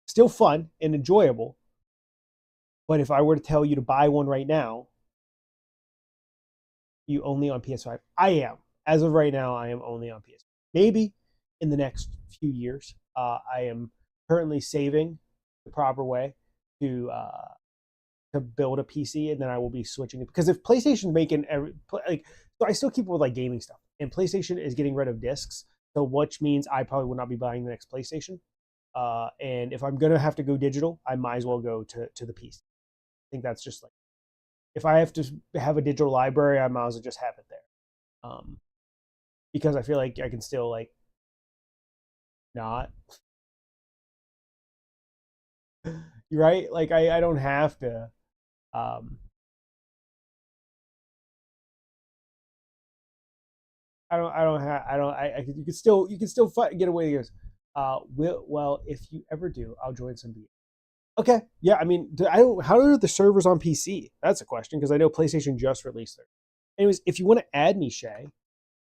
Still fun and enjoyable. But if I were to tell you to buy one right now, you only on PS5. I am. As of right now, I am only on PS5. Maybe in the next few years. I am currently saving the proper way to build a PC, and then I will be switching it because if PlayStation's making like, so I still keep it with like gaming stuff, and PlayStation is getting rid of discs, so which means I probably will not be buying the next PlayStation. And if I'm gonna have to go digital, I might as well go to the PC. I think that's just like if I have to have a digital library, I might as well just have it there. Because I feel like I can still like not. You're right. Like I don't have to. Um, I don't have. I don't. You can still fight, get away with this. Well, if you ever do, I'll join some B. Okay. Yeah. I mean, I don't. How are the servers on PC? That's a question because I know PlayStation just released theirs. Anyways, if you want to add me, Shay,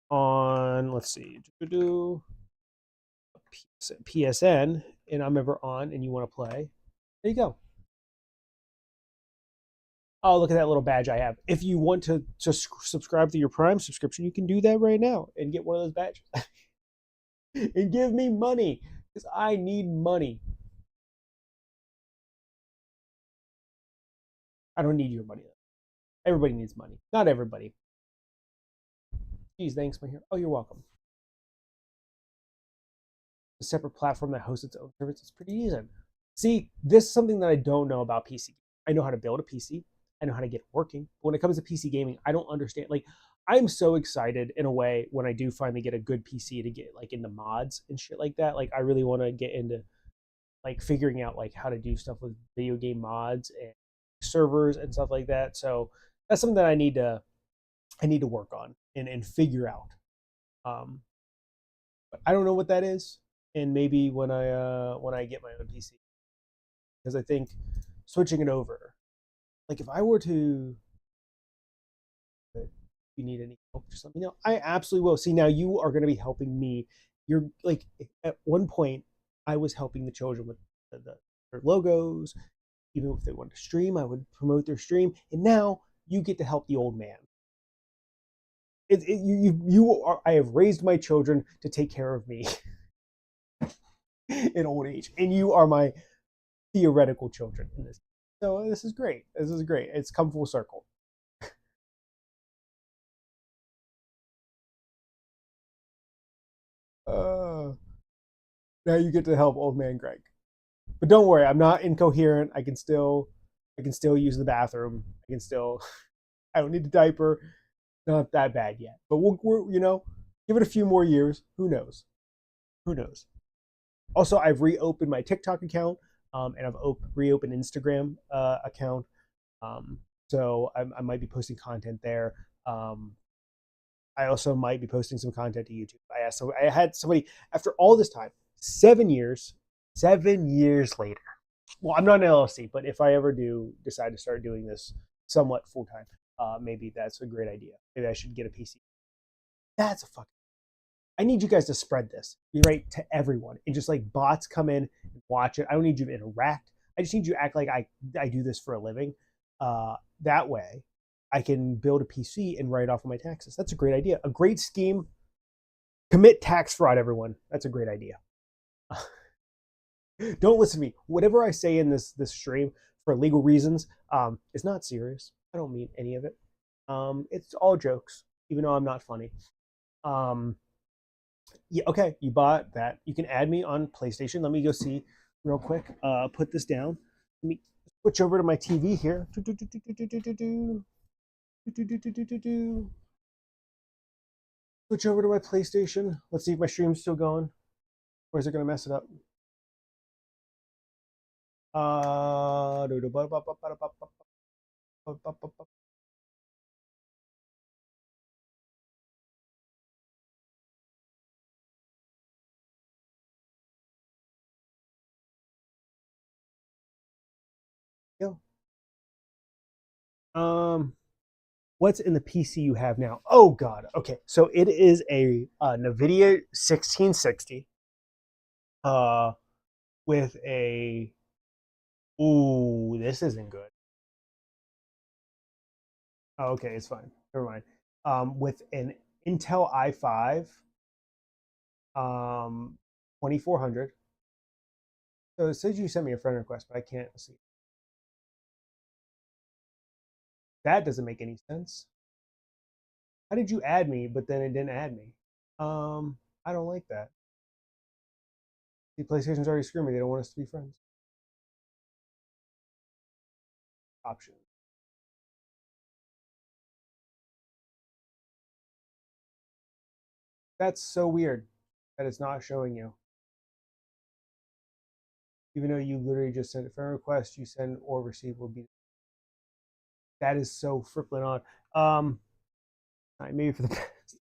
on let's see, PSN, and I'm ever on, and you want to play, there you go. Oh, look at that little badge I have. If you want to subscribe to your Prime subscription, you can do that right now and get one of those badges. And give me money because I need money. I don't need your money though. Everybody needs money. Not everybody. Geez, thanks, my hero. Oh, you're welcome. A separate platform that hosts its own service. It's pretty easy. See, this is something that I don't know about PC. I know how to build a PC. I know how to get it working. But when it comes to PC gaming, I don't understand. Like, I'm so excited in a way when I do finally get a good PC to get like into mods and shit like that. Like, I really want to get into like figuring out like how to do stuff with video game mods and servers and stuff like that. So that's something that I need to work on and figure out. Um, but I don't know what that is, and maybe when I get my own PC, because I think switching it over, like if I were to, if you need any help or something, I absolutely will. See, now you are going to be helping me. You're like at one point, I was helping the children with their logos. Even if they wanted to stream, I would promote their stream. And now you get to help the old man. You are. I have raised my children to take care of me in old age, and you are my theoretical children in this. So this is great. This is great. It's come full circle. Uh, Now you get to help old man Greg. But don't worry, I'm not incoherent. I can still use the bathroom. I can still I don't need a diaper. Not that bad yet. But we're give it a few more years. Who knows? Who knows? Also, I've reopened my TikTok account, and I've reopened Instagram account. So I might be posting content there. I also might be posting some content to YouTube. I had somebody after all this time, 7 years, 7 years later. Well, I'm not an LLC, but if I ever do decide to start doing this somewhat full time, maybe that's a great idea. Maybe I should get a PC. That's a fucking. I need you guys to spread this, right, to everyone, and just like bots come in and watch it. I don't need you to interact. I just need you to act like I do this for a living. That way, I can build a PC and write off of my taxes. That's a great idea. A great scheme. Commit tax fraud, everyone. That's a great idea. Don't listen to me. Whatever I say in this stream for legal reasons is not serious. I don't mean any of it. It's all jokes, even though I'm not funny. Yeah, okay, you bought that. You can add me on PlayStation. Let me go see real quick. Put this down. Let me switch over to my TV here. Switch over to my PlayStation. Let's see if my stream's still going. Or is it going to mess it up? Yeah. What's in the PC you have now? Oh God. Okay, so it is a NVIDIA 1660 with a. Ooh, this isn't good. Oh, okay, it's fine. Never mind. With an Intel i5 2400. So it says you sent me a friend request, but I can't see. That doesn't make any sense. How did you add me, but then it didn't add me? I don't like that. The PlayStation's already screwed me. They don't want us to be friends. Option. That's so weird that it's not showing you. Even though you literally just sent a friend request, you send or receive will be. That is so frippling odd. Maybe for the best.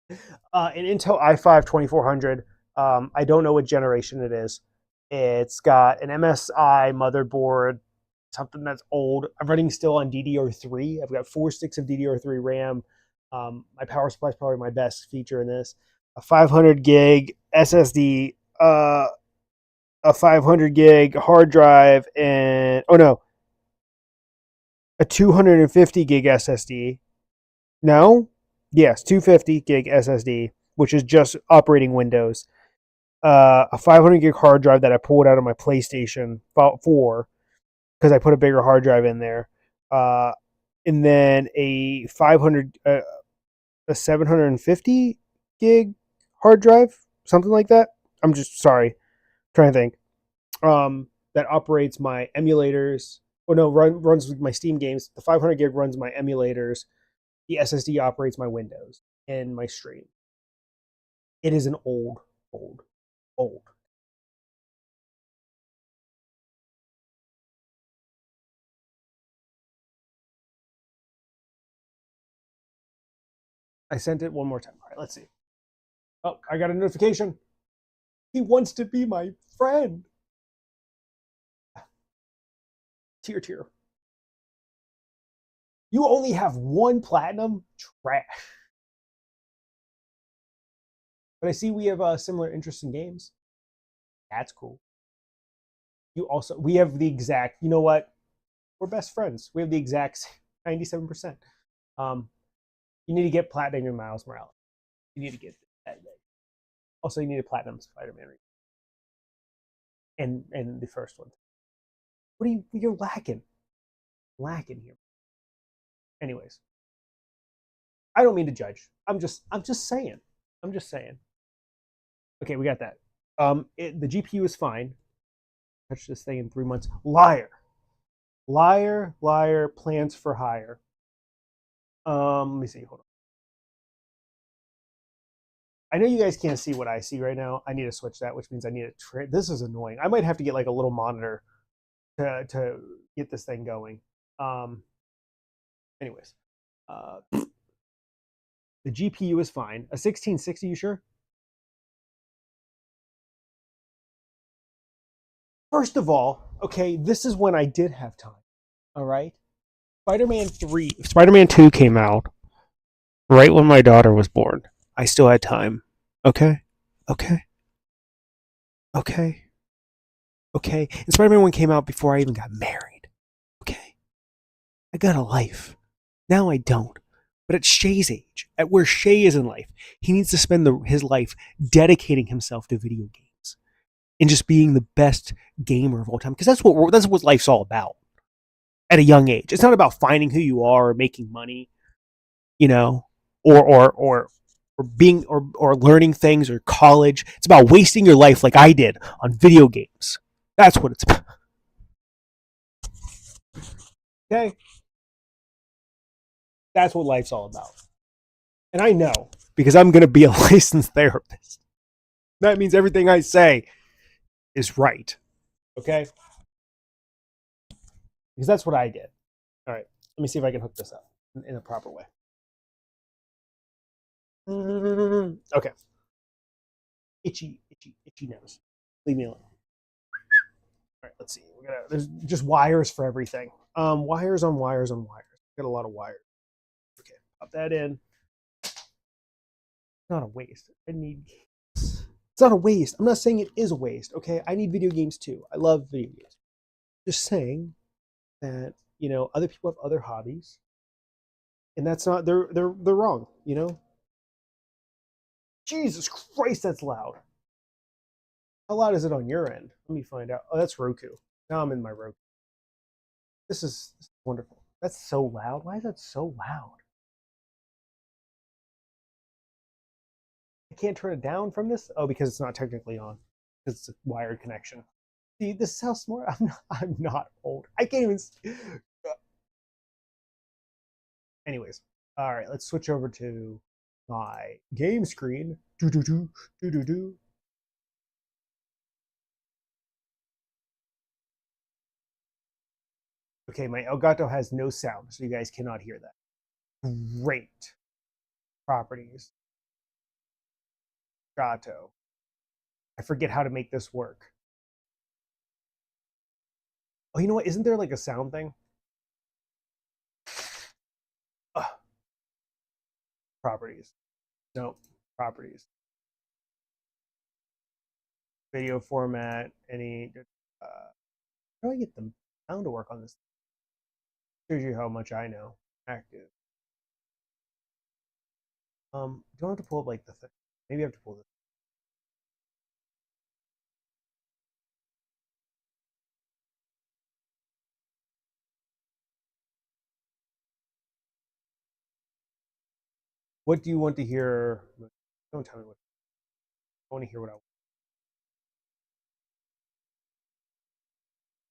An Intel i5 2400. I don't know what generation it is. It's got an MSI motherboard, something that's old. I'm running still on DDR3. I've got 4 sticks of DDR3 RAM. My power supply is probably my best feature in this. A 500 gig SSD, a 500 gig hard drive, and a 250 gig SSD. No, yes, 250 gig SSD, which is just operating Windows. A 500 gig hard drive that I pulled out of my PlayStation 4 because I put a bigger hard drive in there. And then a 750 gig hard drive, something like that. I'm just sorry, trying to think. That operates my emulators. Oh no, runs my Steam games. The 500 gig runs my emulators. The SSD operates my Windows and my stream. It is an old. I sent it one more time. All right, let's see. Oh, I got a notification. He wants to be my friend. Tear. You only have one platinum? Trash. But I see we have similar interests in games. That's cool. we have the exact, you know what? We're best friends. We have the exact 97%. Um, you need to get platinum in Miles Morales. You need to get that. Also, you need a platinum Spider-Man and the first one. What are you're lacking here. Anyways, I don't mean to judge. I'm just saying. I'm just saying. Okay, we got that. The GPU is fine. Touch this thing in 3 months. Liar, liar, liar. Plans for hire. Let me see. Hold on. I know you guys can't see what I see right now. I need to switch that, which means I need to. This is annoying. I might have to get like a little monitor to get this thing going. Um. Anyways, the GPU is fine. A 1660, you sure? First of all, okay, this is when I did have time. All right. Spider-Man 2 came out right when my daughter was born. I still had time. Okay? Okay? Okay? Okay? And Spider-Man 1 came out before I even got married. Okay? I got a life. Now I don't. But at Shay's age, at where Shay is in life, he needs to spend his life dedicating himself to video games and just being the best gamer of all time. Because that's what life's all about at a young age. It's not about finding who you are or making money, you know, or being or learning things or college. It's about wasting your life like I did on video games. That's what it's about. Okay? That's what life's all about. And I know because I'm going to be a licensed therapist. That means everything I say is right. Okay? Because that's what I did. All right. Let me see if I can hook this up in a proper way. Okay. Itchy nose. Leave me alone. All right, let's see. There's just wires for everything. Wires on wires on wires. Got a lot of wires. Okay, pop that in. It's not a waste. It's not a waste. I'm not saying it is a waste. Okay, I need video games too. I love video games. Just saying that other people have other hobbies, and that's not they're wrong. Jesus Christ, that's loud. How loud is it on your end? Let me find out. Oh, that's Roku. Now I'm in my Roku. This is wonderful. That's so loud. Why is that so loud? I can't turn it down from this? Oh, because it's not technically on. Because it's a wired connection. See, this is how smart I'm not old. I can't even. Anyways, all right, let's switch over to my game screen. Do do do do do do. Okay, my Elgato has no sound, so you guys cannot hear that. Great properties. Gato. I forget how to make this work. Oh, you know what? Isn't there like a sound thing? Ugh. Properties. No, properties. Video format. How do I get the sound to work on this? Shows you how much I know. Active. Don't have to pull up like the thing. Maybe I have to pull this. What do you want to hear? Don't tell me what. I want to hear what I want.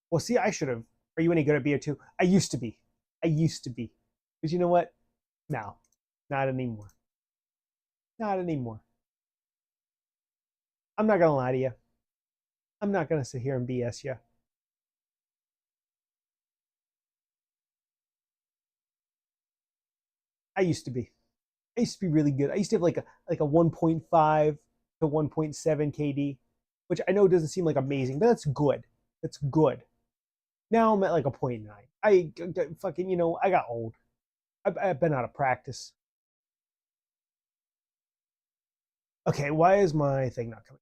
Well, see, I should have. Are you any good at BO2? I used to be. I used to be. But you know what? No, not anymore. Not anymore. I'm not gonna lie to you. I'm not gonna sit here and BS you. I used to be. I used to be really good. I used to have like a 1.5 to 1.7 KD, which I know doesn't seem like amazing, but that's good. That's good. Now I'm at like a point 0.9. I fucking I got old. I've been out of practice. Okay, why is my thing not coming?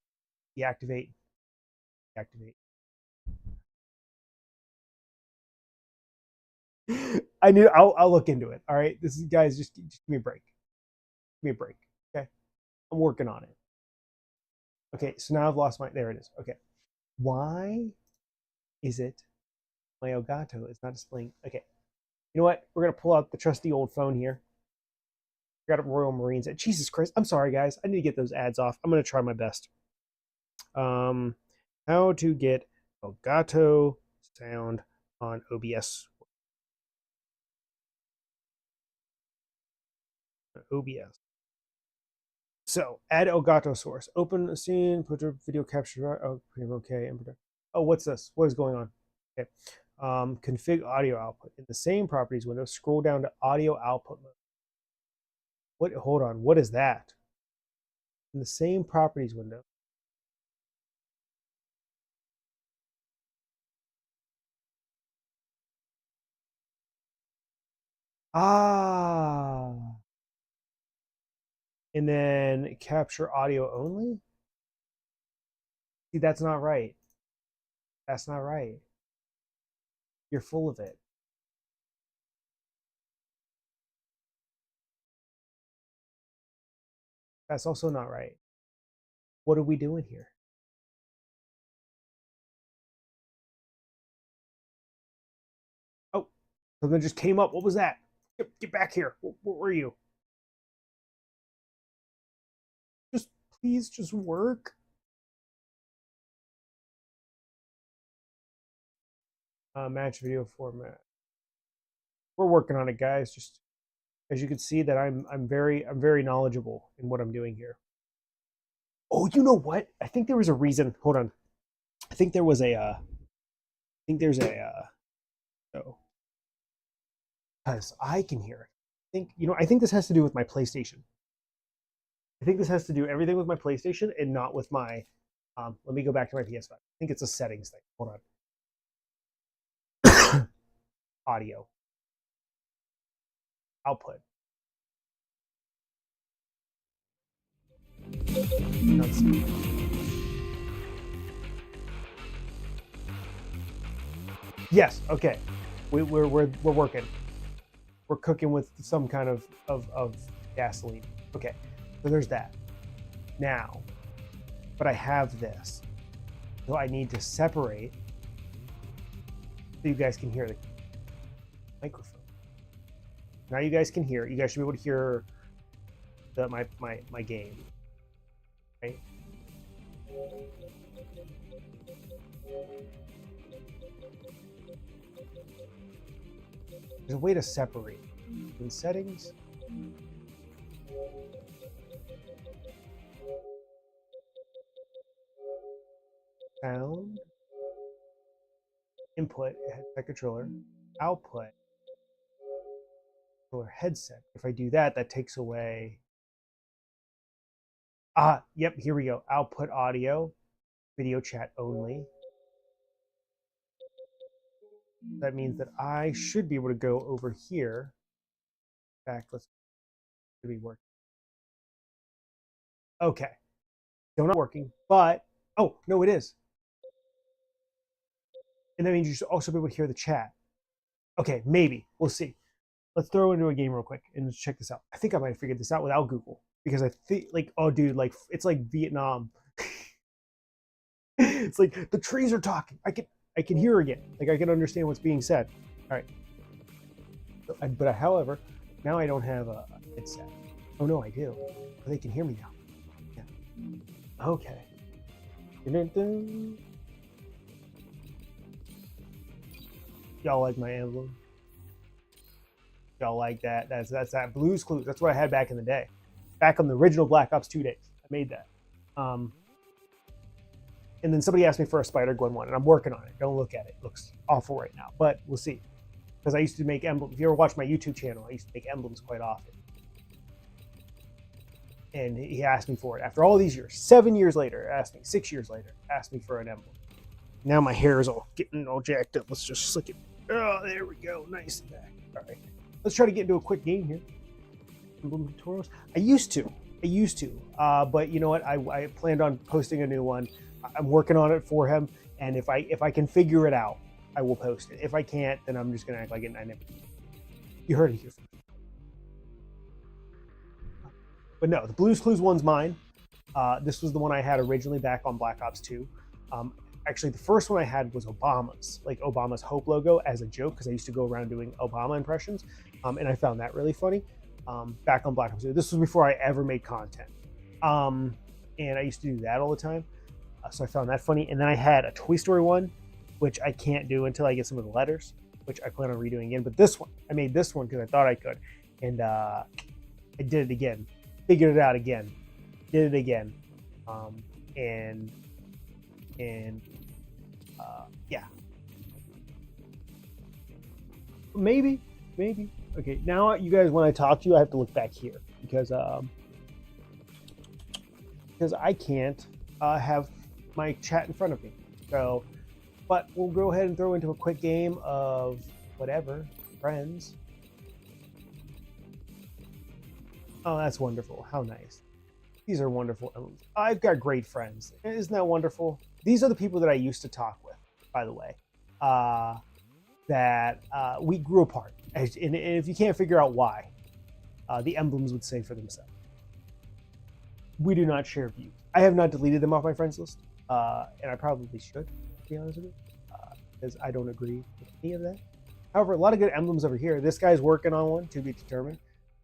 Deactivate. Deactivate. I'll look into it. All right, this is guys. Just give me a break. Give me a break. Okay, I'm working on it. Okay, so now I've lost my. There it is. Okay, why is it my Elgato is not displaying? Okay, you know what? We're gonna pull out the trusty old phone here. Got a Royal Marines. Jesus Christ! I'm sorry, guys. I need to get those ads off. I'm gonna try my best. How to get Elgato sound on OBS. OBS. So add Elgato source. Open a scene. Put your video capture. Oh, okay. Oh, what's this? What is going on? Okay. Config audio output. In the same properties window, scroll down to audio output mode. What? Hold on. What is that? In the same properties window. Ah. And then capture audio only? See, that's not right. That's not right. You're full of it. That's also not right. What are we doing here? Oh, something just came up. What was that? Get back here. What were you? Just please just work. Match video format. We're working on it, guys. Just as you can see that I'm very knowledgeable in what I'm doing here. Oh, you know what? I think there was a reason. Hold on. I think there was a I think there's a so because I can hear it. I think this has to do with my PlayStation. I think this has to do everything with my PlayStation and not with my let me go back to my PS5. I think it's a settings thing. Hold on. Audio. Output. Yes, okay. We're working. We're cooking with some kind of gasoline. Okay, so there's that. Now, but I have this. So I need to separate so you guys can hear the microphone. Now you guys can hear. You guys should be able to hear my game. Right? There's a way to separate. In settings. Sound. Input, headset controller. Output. Controller headset. If I do that, that takes away. Yep, here we go. Output audio. Video chat only. That means that I should be able to go over here. Back, let's be working. Okay. Still not working, but oh no, it is. And that means you should also be able to hear the chat. Okay, maybe. We'll see. Let's throw into a game real quick and just check this out. I think I might have figured this out without Google. Because I think like, oh dude, like it's like Vietnam. It's like the trees are talking. I can hear again. Like I can understand what's being said. All right. But however, now I don't have a headset. Oh no, I do. Oh, they can hear me now. Yeah. Okay. Y'all like my emblem? Y'all like that? That's that Blue's Clues. That's what I had back in the day. Back on the original Black Ops 2 days. I made that. And then somebody asked me for a Spider-Gwen one, and I'm working on it. Don't look at it. It looks awful right now, but we'll see. Because I used to make emblems. If you ever watch my YouTube channel, I used to make emblems quite often. And he asked me for it. After all these years, 7 years later, asked me, 6 years later, asked me for an emblem. Now my hair is all getting all jacked up. Let's just slick it. Oh, there we go. Nice and back. All right. Let's try to get into a quick game here. Emblem tutorials. I used to. But you know what? I planned on posting a new one. I'm working on it for him, and if I can figure it out, I will post it. If I can't, then I'm just gonna act like it. I never. You heard it here. But no, the Blue's Clues one's mine. This was the one I had originally back on Black Ops 2. Actually, the first one I had was Obama's, like Obama's Hope logo as a joke, because I used to go around doing Obama impressions, and I found that really funny. Back on Black Ops 2. This was before I ever made content. And I used to do that all the time. So I found that funny. And then I had a Toy Story one, which I can't do until I get some of the letters, which I plan on redoing again. But this one, I made this one because I thought I could. And I did it again. Figured it out again. Did it again. Yeah. Maybe. Okay, now you guys, when I talk to you, I have to look back here because I can't have my chat in front of me. So, but we'll go ahead and throw into a quick game of whatever, friends. Oh, that's wonderful. How nice. These are wonderful. I've got great friends. Isn't that wonderful? These are the people that I used to talk with, by the way, that we grew apart. And if you can't figure out why, the emblems would say for themselves. We do not share views. I have not deleted them off my friends list, and I probably should, to be honest with you, because I don't agree with any of that. However, a lot of good emblems over here. This guy's working on one, to be determined.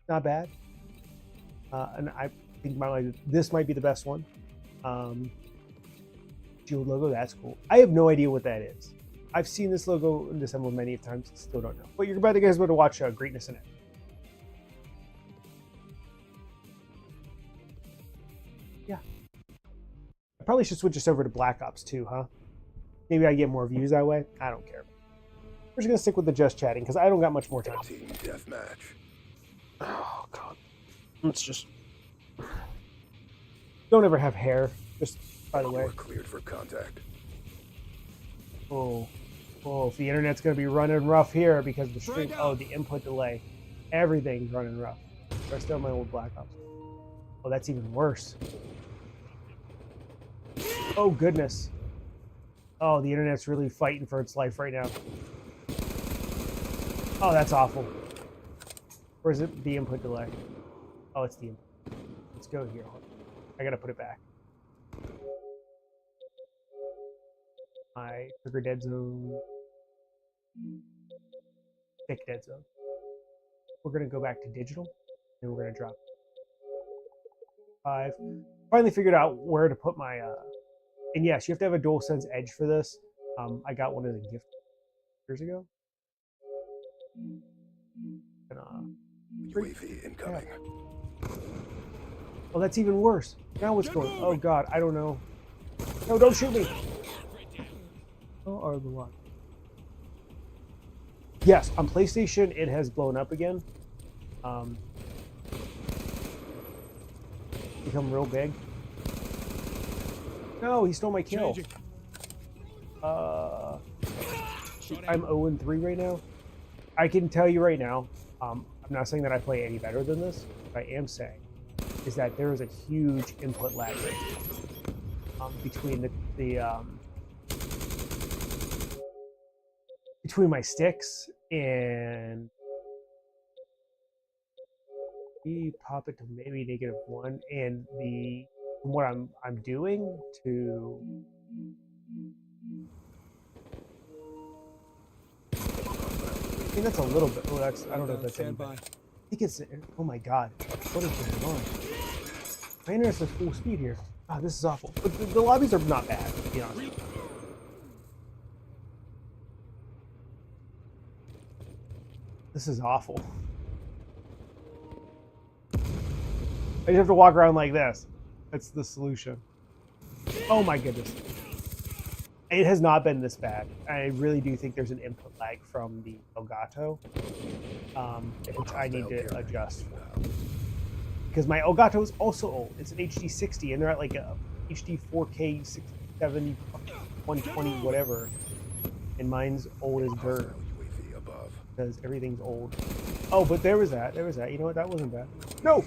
Not bad. And I think this might be the best one. Shield logo, that's cool. I have no idea what that is. I've seen this logo in this emblem many times, still don't know. But you're about to watch Greatness in it. Yeah. I probably should switch this over to Black Ops 2, huh? Maybe I get more views that way. I don't care. We're just gonna stick with the just chatting because I don't got much more time. Team deathmatch. Oh god. Let's just don't ever have hair. Just by the way. We're cleared for contact. Oh, if the internet's gonna be running rough here because of the stream. Oh, the input delay. Everything's running rough. I still my old Black Ops. Oh, that's even worse. Oh goodness. Oh, the internet's really fighting for its life right now. Oh, that's awful. Or is it the input delay? Oh, it's the input. Let's go here. I gotta put it back. My trigger dead zone. Thick dead zone. We're gonna go back to digital, and we're gonna drop 5. Finally figured out where to put my and yes, you have to have a DualSense Edge for this. I got one as a gift years ago. And, UAV incoming. Yeah. Oh, that's even worse. Now what's going on? Oh god, I don't know. No, don't shoot me. Oh, or the what? Yes, on PlayStation it has blown up again. Become real big. No, he stole my kill. I'm 0-3 right now. I can tell you right now, I'm not saying that I play any better than this. What I am saying is that there is a huge input lag between between my sticks and we pop it to maybe -1 and from what I'm doing to I think that's a little bit. Oh, that's I don't know if that's any better. I think it's. Oh my god, what is going on? My internet's at full speed here. Ah, this is awful. But the lobbies are not bad, to be honest. This is awful. I just have to walk around like this. That's the solution. Oh my goodness. It has not been this bad. I really do think there's an input lag from the Elgato, which I need to adjust for. Because my Elgato is also old. It's an HD 60, and they're at like a HD 4K 670, 120, whatever. And mine's old as dirt. Because everything's old. Oh, but there was that. You know what? That wasn't bad. No!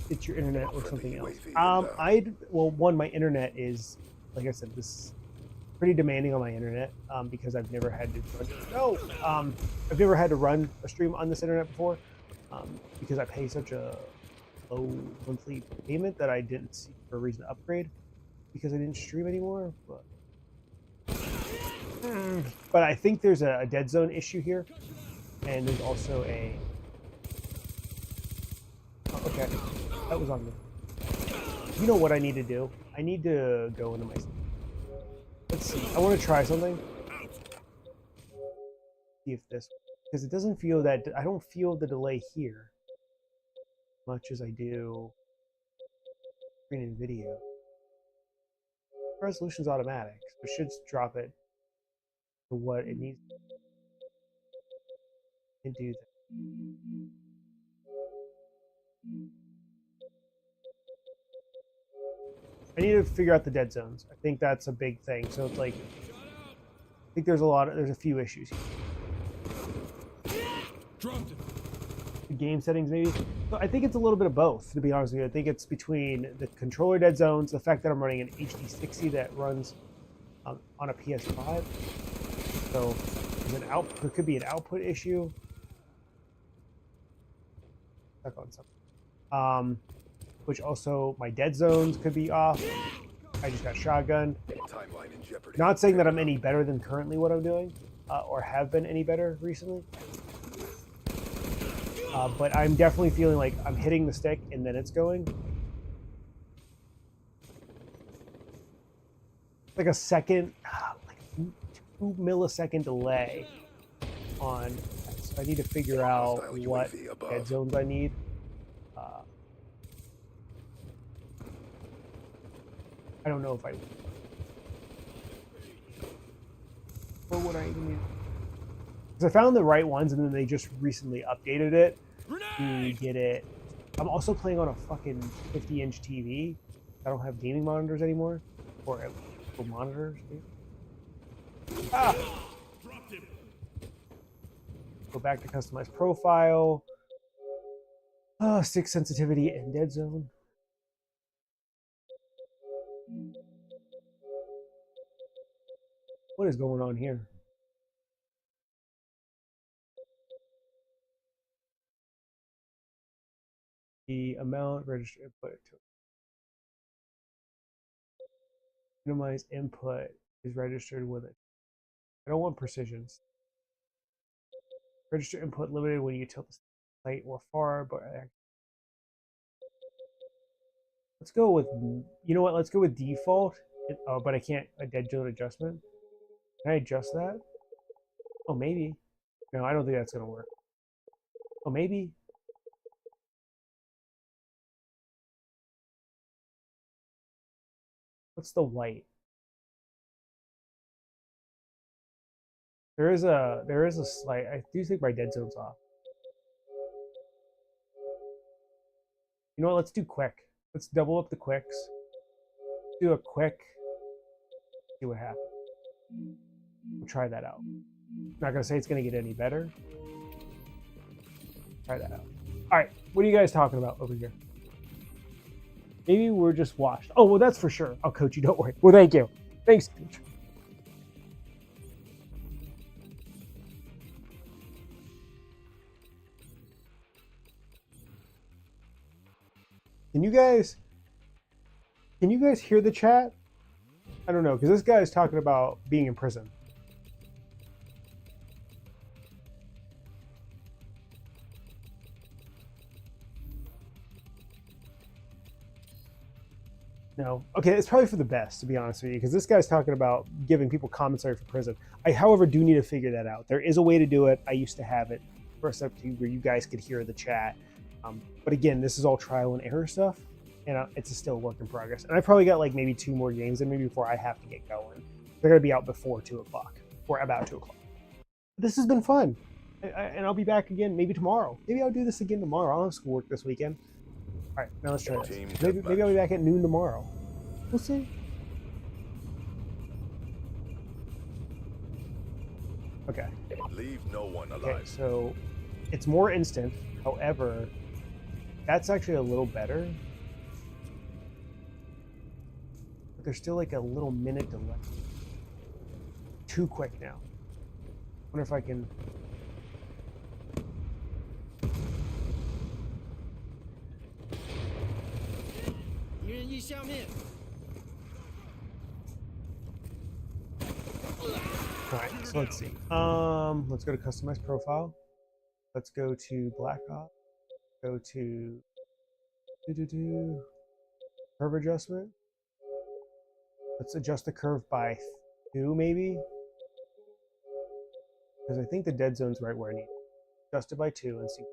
It's your internet or something else. Well, one, my internet is, like I said, this pretty demanding on my internet because I've never had to I've never had to run a stream on this internet before because I pay such a low monthly payment that I didn't see for a reason to upgrade because I didn't stream anymore. But I think there's a dead zone issue here, and there's also a okay, that was on me. You know what I need to do? I need to go into my. Let's see. I want to try something. See if this, because it doesn't feel that I don't feel the delay here, much as I do screen and video. Resolution's automatic, so it should drop it to what it needs. And do that. I need to figure out the dead zones. I think that's a big thing. So it's like, I think there's a few issues here. The game settings maybe. So I think it's a little bit of both, to be honest with you. I think it's between the controller dead zones, the fact that I'm running an HD60 that runs on a PS5. So there could be an output issue. Stuck on something. Which also my dead zones could be off. I just got shotgunned. Timeline in jeopardy. Not saying that I'm any better than currently what I'm doing, or have been any better recently. But I'm definitely feeling like I'm hitting the stick and then it's going. Like a second, like 2 millisecond delay on. So I need to figure out what dead zones I need. I don't know if I. Or what I even need. Because I found the right ones, and then they just recently updated it to get it. I'm also playing on a fucking 50-inch TV. I don't have gaming monitors anymore, or monitors. Ah! Go back to customize profile. Stick sensitivity and dead zone. What is going on here? The amount register input to minimize input is registered with it. I don't want precisions. Register input limited when you tilt the site or far, but let's go with, you know what? Let's go with default. But I can't a dead zone adjustment. Can I adjust that? Oh, maybe. No, I don't think that's gonna work. Oh, maybe. What's the white? There is a slight. I do think my dead zone's off. You know what? Let's do quick. Let's double up the quicks. Do a quick. See what happens. We'll try that out. I'm not gonna say it's gonna get any better. Try that out. All right. What are you guys talking about over here? Maybe we're just washed. Oh, well, that's for sure. I'll coach you. Don't worry. Well, thank you. Thanks, coach. Can you guys hear the chat? I don't know, because this guy is talking about being in prison. No. Okay, it's probably for the best, to be honest with you, because this guy's talking about giving people commissary for prison. I, however, do need to figure that out. There is a way to do it. I used to have it for a step where you guys could hear the chat. But again, this is all trial and error stuff, and it's still a work in progress. And I probably got like maybe 2 more games in me before I have to get going. They're going to be out before 2 o'clock, or about 2 o'clock. This has been fun. And I'll be back again maybe tomorrow. Maybe I'll do this again tomorrow. I'll have schoolwork this weekend. All right, now let's try this. Maybe I'll be back at noon tomorrow. We'll see. Okay. Leave no one alive. Okay, so it's more instant. However, that's actually a little better. But there's still like a little minute delay. too quick now. Wonder if I can. Alright, so let's see. Let's go to customize profile. Let's go to Black Ops. Go to curve adjustment. Let's adjust the curve by 2, maybe. Because I think the dead zone's right where I need it. Adjust it by 2 and see.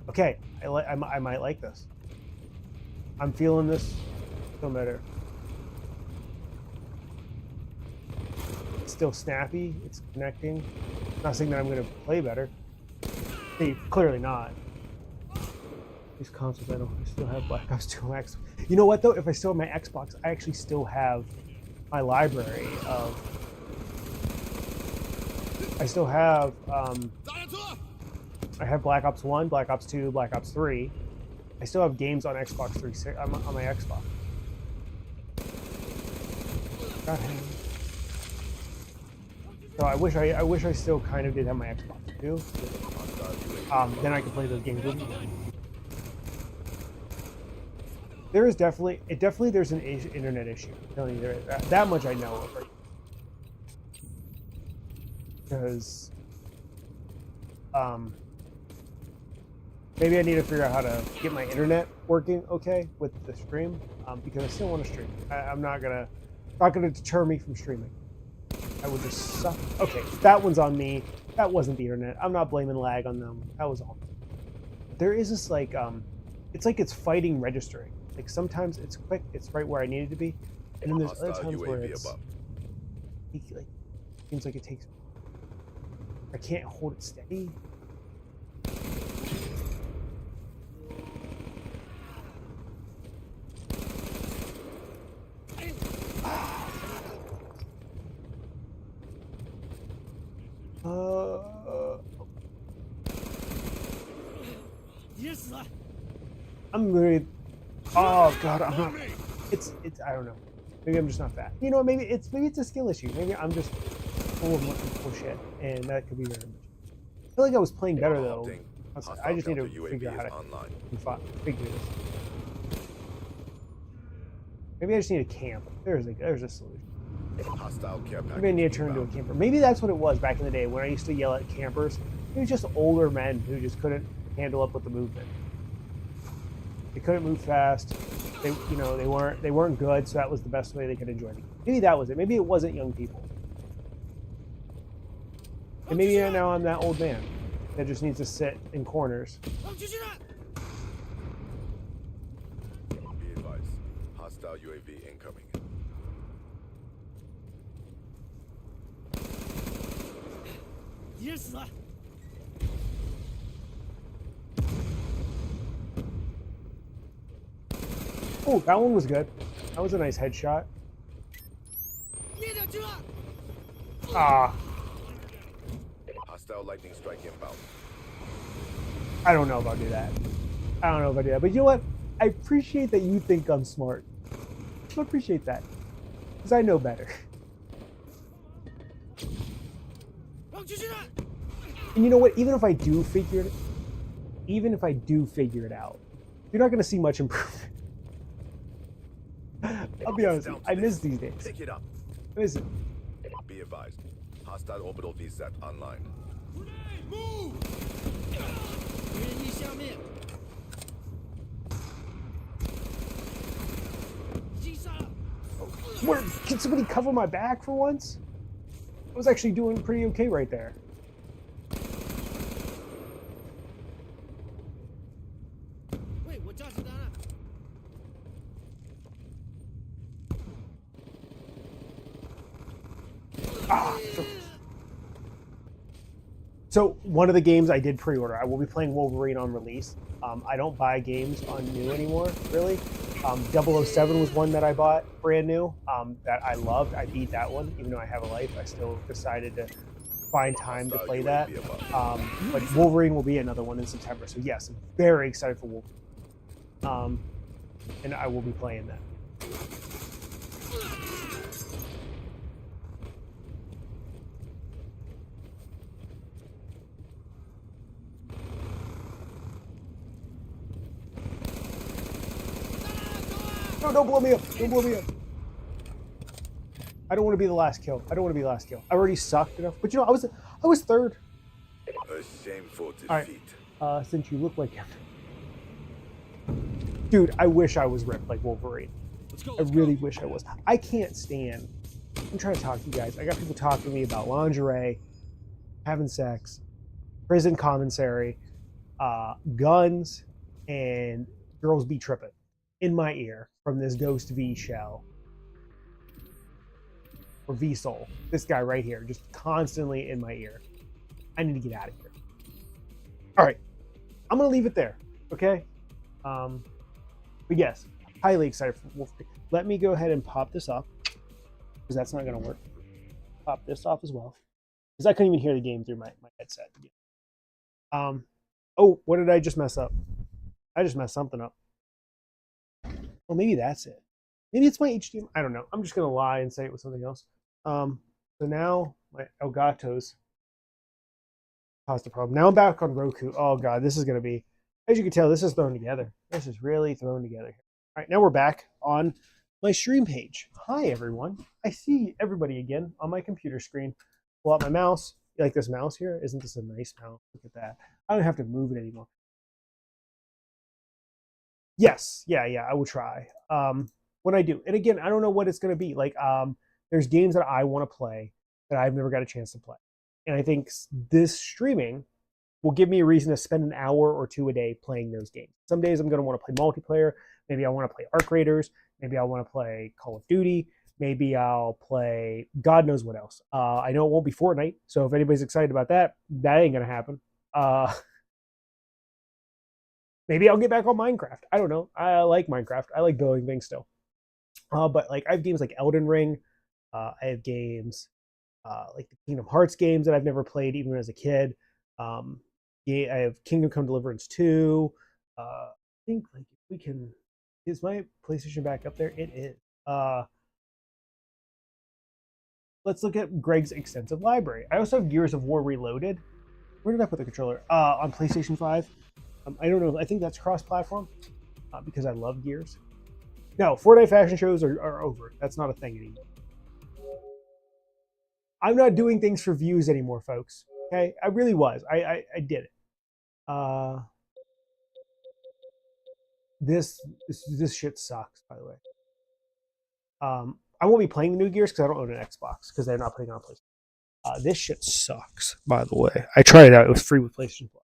Okay, I might like this. I'm feeling this. Feel better. It's still snappy. It's connecting. Not saying that I'm going to play better. Clearly not. These consoles, I still have Black Ops 2 X. You know what though? If I still have my Xbox, I actually still have my library of. I still have. I have Black Ops 1, Black Ops 2, Black Ops 3. I still have games on Xbox 360 on my Xbox. God damn. So I wish I still kind of did have my Xbox too. Then I could play those games with you. There is definitely there's an internet issue. I'm telling you, there is. That much I know of. Right? Because maybe I need to figure out how to get my internet working okay with the stream, because I still want to stream. I'm not gonna deter me from streaming. I would just suck. Okay, that one's on me. That wasn't the internet. I'm not blaming lag on them. That was all. There is this like it's like it's fighting registering. Like sometimes it's quick, it's right where I need it to be, and then there's other times where it's like seems like it takes. I can't hold it steady. I'm really. Oh god, I'm not. It's. I don't know. Maybe I'm just not fast. You know, maybe it's a skill issue. Maybe I'm just full of shit, and that could be very much. I feel like I was playing better though. I just need to figure out how to figure this. Maybe I just need a camp. There's a solution. Maybe I need to turn into a camper. Maybe that's what it was back in the day when I used to yell at campers. It was just older men who just couldn't handle up with the movement. They couldn't move fast. They weren't good, so that was the best way they could enjoy it. Maybe that was it. Maybe it wasn't young people. And maybe now I'm that old man that just needs to sit in corners. Be advised. Hostile UAV incoming. Yes, sir. Oh, that one was good. That was a nice headshot. Ah. Hostile lightning strike inbound. I don't know if I'll do that. I don't know if I do that. But you know what? I appreciate that you think I'm smart. I appreciate that. Because I know better. And you know what? Even if I do figure it out, you're not going to see much improvement. I'll be honest with you. I miss these days. Pick it up. I miss it. Be advised. Hostile orbital VSAT online. Move! Where, can somebody cover my back for once? I was actually doing pretty okay right there. Ah. So one of the games I did pre-order, I will be playing Wolverine on release. I don't buy games on new anymore, really. 007 was one that I bought brand new that I loved. I beat that one, even though I have a life. I still decided to find time to play that. But Wolverine will be another one in September. So yes, I'm very excited for Wolverine. And I will be playing that. No, don't blow me up. Don't blow me up. I don't want to be the last kill. I already sucked enough. But you know, I was third. A shameful defeat. All right. Since you look like him. Dude, I wish I was ripped like Wolverine. I really wish I was. I can't stand. I'm trying to talk to you guys. I got people talking to me about lingerie, having sex, prison commissary, guns, and girls be tripping in my ear from this Ghost V shell or V Soul. This guy right here, just constantly in my ear. I need to get out of here. All right, I'm gonna leave it there. Okay. But yes, highly excited for Wolf Creek. Let me go ahead and pop this up because that's not gonna work. Pop this off as well because I couldn't even hear the game through my headset. Oh, what did I just mess up? I just messed something up. Well, maybe that's it. Maybe it's my HDMI. I don't know. I'm just gonna lie and say it was something else. So now my Elgato's caused the problem. Now I'm back on Roku. Oh god, this is gonna be, as you can tell, this is thrown together. This is really thrown together. All right, now we're back on my stream page. Hi everyone. I see everybody again on my computer screen. Pull out my mouse. You like this mouse here? Isn't this a nice mouse? Look at that. I don't have to move it anymore. Yes, yeah, I will try. When I do, and again, I don't know what it's going to be. Like, there's games that I want to play that I've never got a chance to play, and I think this streaming will give me a reason to spend an hour or two a day playing those games. Some days I'm going to want to play multiplayer. Maybe I want to play Arc Raiders. Maybe I want to play Call of Duty. Maybe I'll play God knows what else. I know it won't be Fortnite, so if anybody's excited about that, that ain't going to happen. Maybe I'll get back on Minecraft. I don't know. I like Minecraft. I like building things still. But like I have games like Elden Ring. I have games like the Kingdom Hearts games that I've never played even as a kid. Yeah, I have Kingdom Come Deliverance 2. I think like if we can, is my PlayStation back up there? It is. Let's look at Greg's extensive library. I also have Gears of War Reloaded. Where did I put the controller? On PlayStation 5. I don't know. I think that's cross-platform because I love Gears. No, Fortnite fashion shows are over. That's not a thing anymore. I'm not doing things for views anymore, folks. Okay, I really was. I did it. This shit sucks, by the way. I won't be playing the new Gears because I don't own an Xbox because they're not putting it on PlayStation. This shit sucks, by the way. I tried it out. It was free with PlayStation Plus.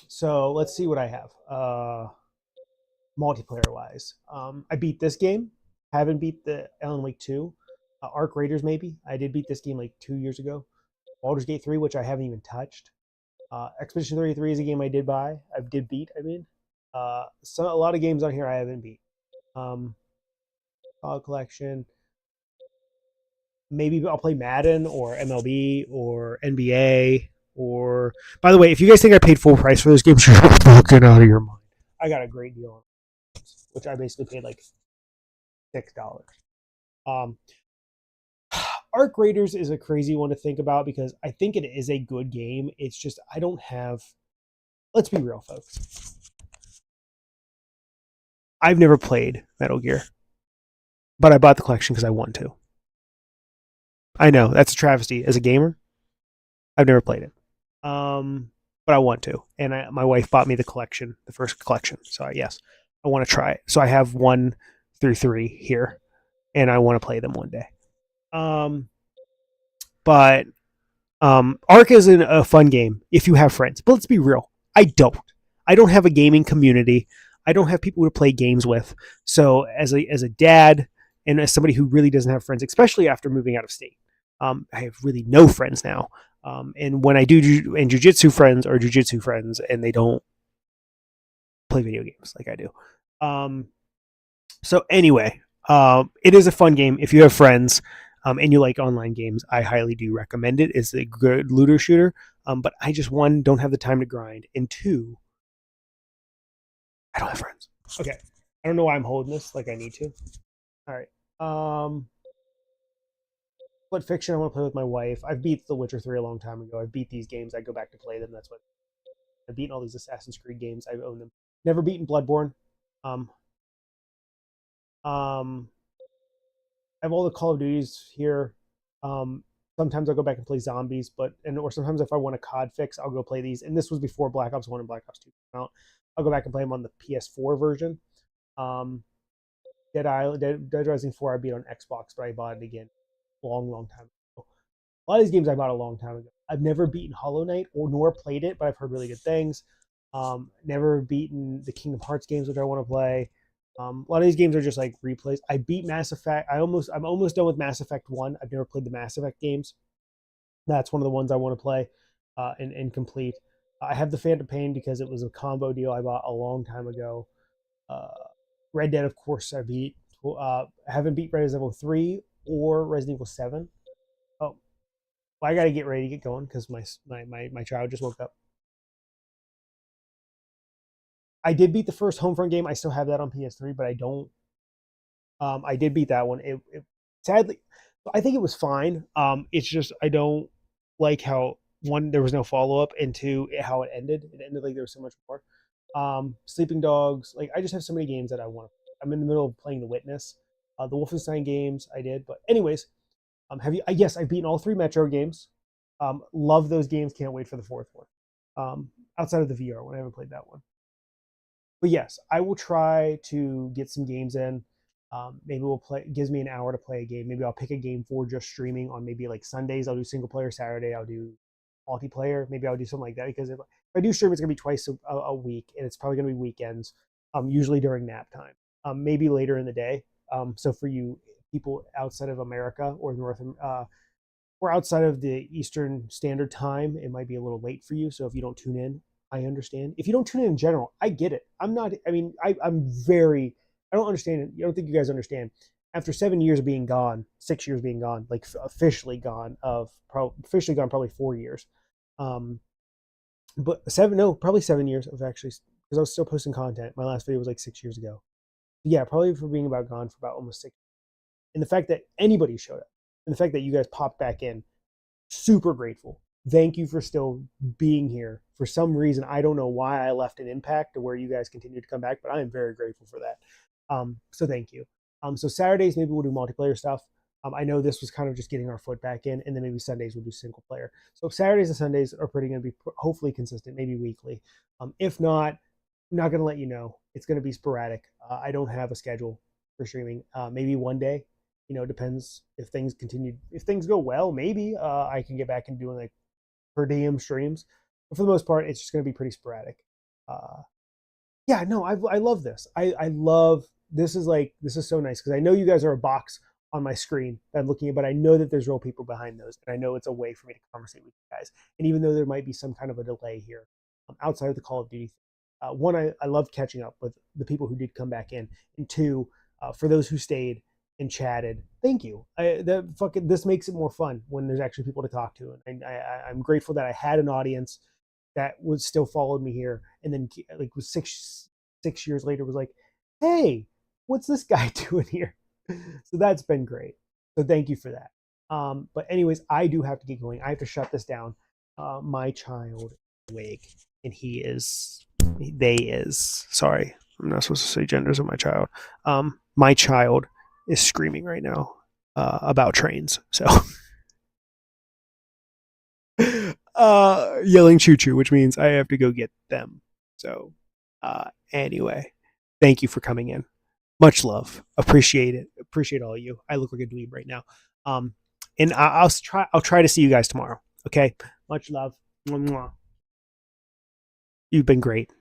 So let's see what I have. Multiplayer-wise. I beat this game. Haven't beat the Alan Wake 2. Arc Raiders, maybe. I did beat this game like 2 years ago. Baldur's Gate 3, which I haven't even touched. Expedition 33 is a game I did buy. I did beat, I mean. So a lot of games on here I haven't beat. Call Collection. Maybe I'll play Madden or MLB or NBA or... By the way, if you guys think I paid full price for this game, you're fucking out of your mind. I got a great deal on it, which I basically paid like $6. Arc Raiders is a crazy one to think about because I think it is a good game. It's just I don't have... Let's be real, folks. I've never played Metal Gear, but I bought the collection because I want to. I know, that's a travesty. As a gamer, I've never played it. But I want to. And my wife bought me the collection, the first collection. So yes, I want to try it. So I have 1 through 3 here, and I want to play them one day. But Ark is a fun game if you have friends. But let's be real, I don't. I don't have a gaming community. I don't have people to play games with. So as a dad and as somebody who really doesn't have friends, especially after moving out of state, I have really no friends now. And when I do, and jujitsu friends are jujitsu friends, and they don't play video games like I do. So anyway, it is a fun game if you have friends and you like online games. I highly do recommend it. It's a good looter shooter. But I just, 1, don't have the time to grind, and 2, I don't have friends. Okay, I don't know why I'm holding this like I need to. All right. What fiction I want to play with my wife. I've beat The Witcher 3 a long time ago. I've beat these games. I go back to play them. That's what I've beaten all these Assassin's Creed games. I've owned them. Never beaten Bloodborne. Um, um, I have all the Call of Duties here. Sometimes I'll go back and play zombies, or sometimes if I want a COD fix, I'll go play these. And this was before Black Ops 1 and Black Ops 2 came out. I'll go back and play them on the PS4 version. Dead Rising 4 I beat on Xbox, but I bought it again long time ago. A lot of these games I bought a long time ago. I've never beaten Hollow Knight nor played it, but I've heard really good things. Never beaten the Kingdom Hearts games, which I want to play. A lot of these games are just like replays. I beat Mass Effect. I'm almost done with Mass Effect 1. I've never played the Mass Effect games. That's one of the ones I want to play and complete. I have the Phantom Pain because it was a combo deal I bought a long time ago. Red Dead, of course, I beat. I haven't beat Resident Evil 3 or Resident Evil 7. Oh, well, I got to get ready to get going because my child just woke up. I did beat the first Homefront game. I still have that on PS3, but I don't. I did beat that one. It sadly, I think it was fine. It's just I don't like how one there was no follow up, and two how it ended. It ended like there was so much more. Sleeping Dogs. Like I just have so many games that I want to. I'm in the middle of playing The Witness. The Wolfenstein games I did, but anyways, have you? Yes, I've beaten all 3 Metro games. Love those games. Can't wait for the 4th one. Outside of the VR one, I haven't played that one. But yes, I will try to get some games in. Maybe we'll play. It gives me an hour to play a game. Maybe I'll pick a game for just streaming on maybe like Sundays. I'll do single player. Saturday I'll do multiplayer. Maybe I'll do something like that because if I do stream, it's gonna be twice a week, and it's probably gonna be weekends. Usually during nap time. Maybe later in the day. So for you people outside of America or or outside of the Eastern Standard Time, it might be a little late for you. So if you don't tune in, I understand. If you don't tune in general, I get it. I'm not. I mean, I'm very. I don't understand it. I don't think you guys understand. After 7 years of being gone, 6 years being gone, like officially gone, officially gone probably 4 years. But probably 7 years of actually because I was still posting content. My last video was like 6 years ago. Yeah, probably for being about gone for about almost 6. And the fact that anybody showed up, and the fact that you guys popped back in, super grateful. Thank you for still being here. For some reason, I don't know why I left an impact to where you guys continue to come back, but I am very grateful for that. So thank you. So Saturdays, maybe we'll do multiplayer stuff. I know this was kind of just getting our foot back in, and then maybe Sundays we'll do single player. So Saturdays and Sundays are pretty going to be hopefully consistent, maybe weekly. If not, I'm not going to let you know. It's going to be sporadic. I don't have a schedule for streaming. Maybe one day, depends if things continue. If things go well, maybe I can get back and doing like per diem streams. But for the most part, it's just going to be pretty sporadic. Yeah, no, I love this. I love this is so nice because I know you guys are a box on my screen that I'm looking at, but I know that there's real people behind those, and I know it's a way for me to conversate with you guys. And even though there might be some kind of a delay here, outside of the Call of Duty, one, I love catching up with the people who did come back in, and two, for those who stayed and chatted, thank you. This makes it more fun when there's actually people to talk to, and I'm grateful that I had an audience that was still followed me here, and then like was six years later was like, hey, what's this guy doing here? So that's been great. So thank you for that. But anyways, I do have to get going. I have to shut this down. My child is awake, and sorry, I'm not supposed to say genders of my child. My child is screaming right now about trains. So yelling choo choo, which means I have to go get them. So anyway, thank you for coming in. Much love. Appreciate it. Appreciate all of you. I look like a dweeb right now. And I'll try to see you guys tomorrow. Okay. Much love. Mwah, mwah. You've been great.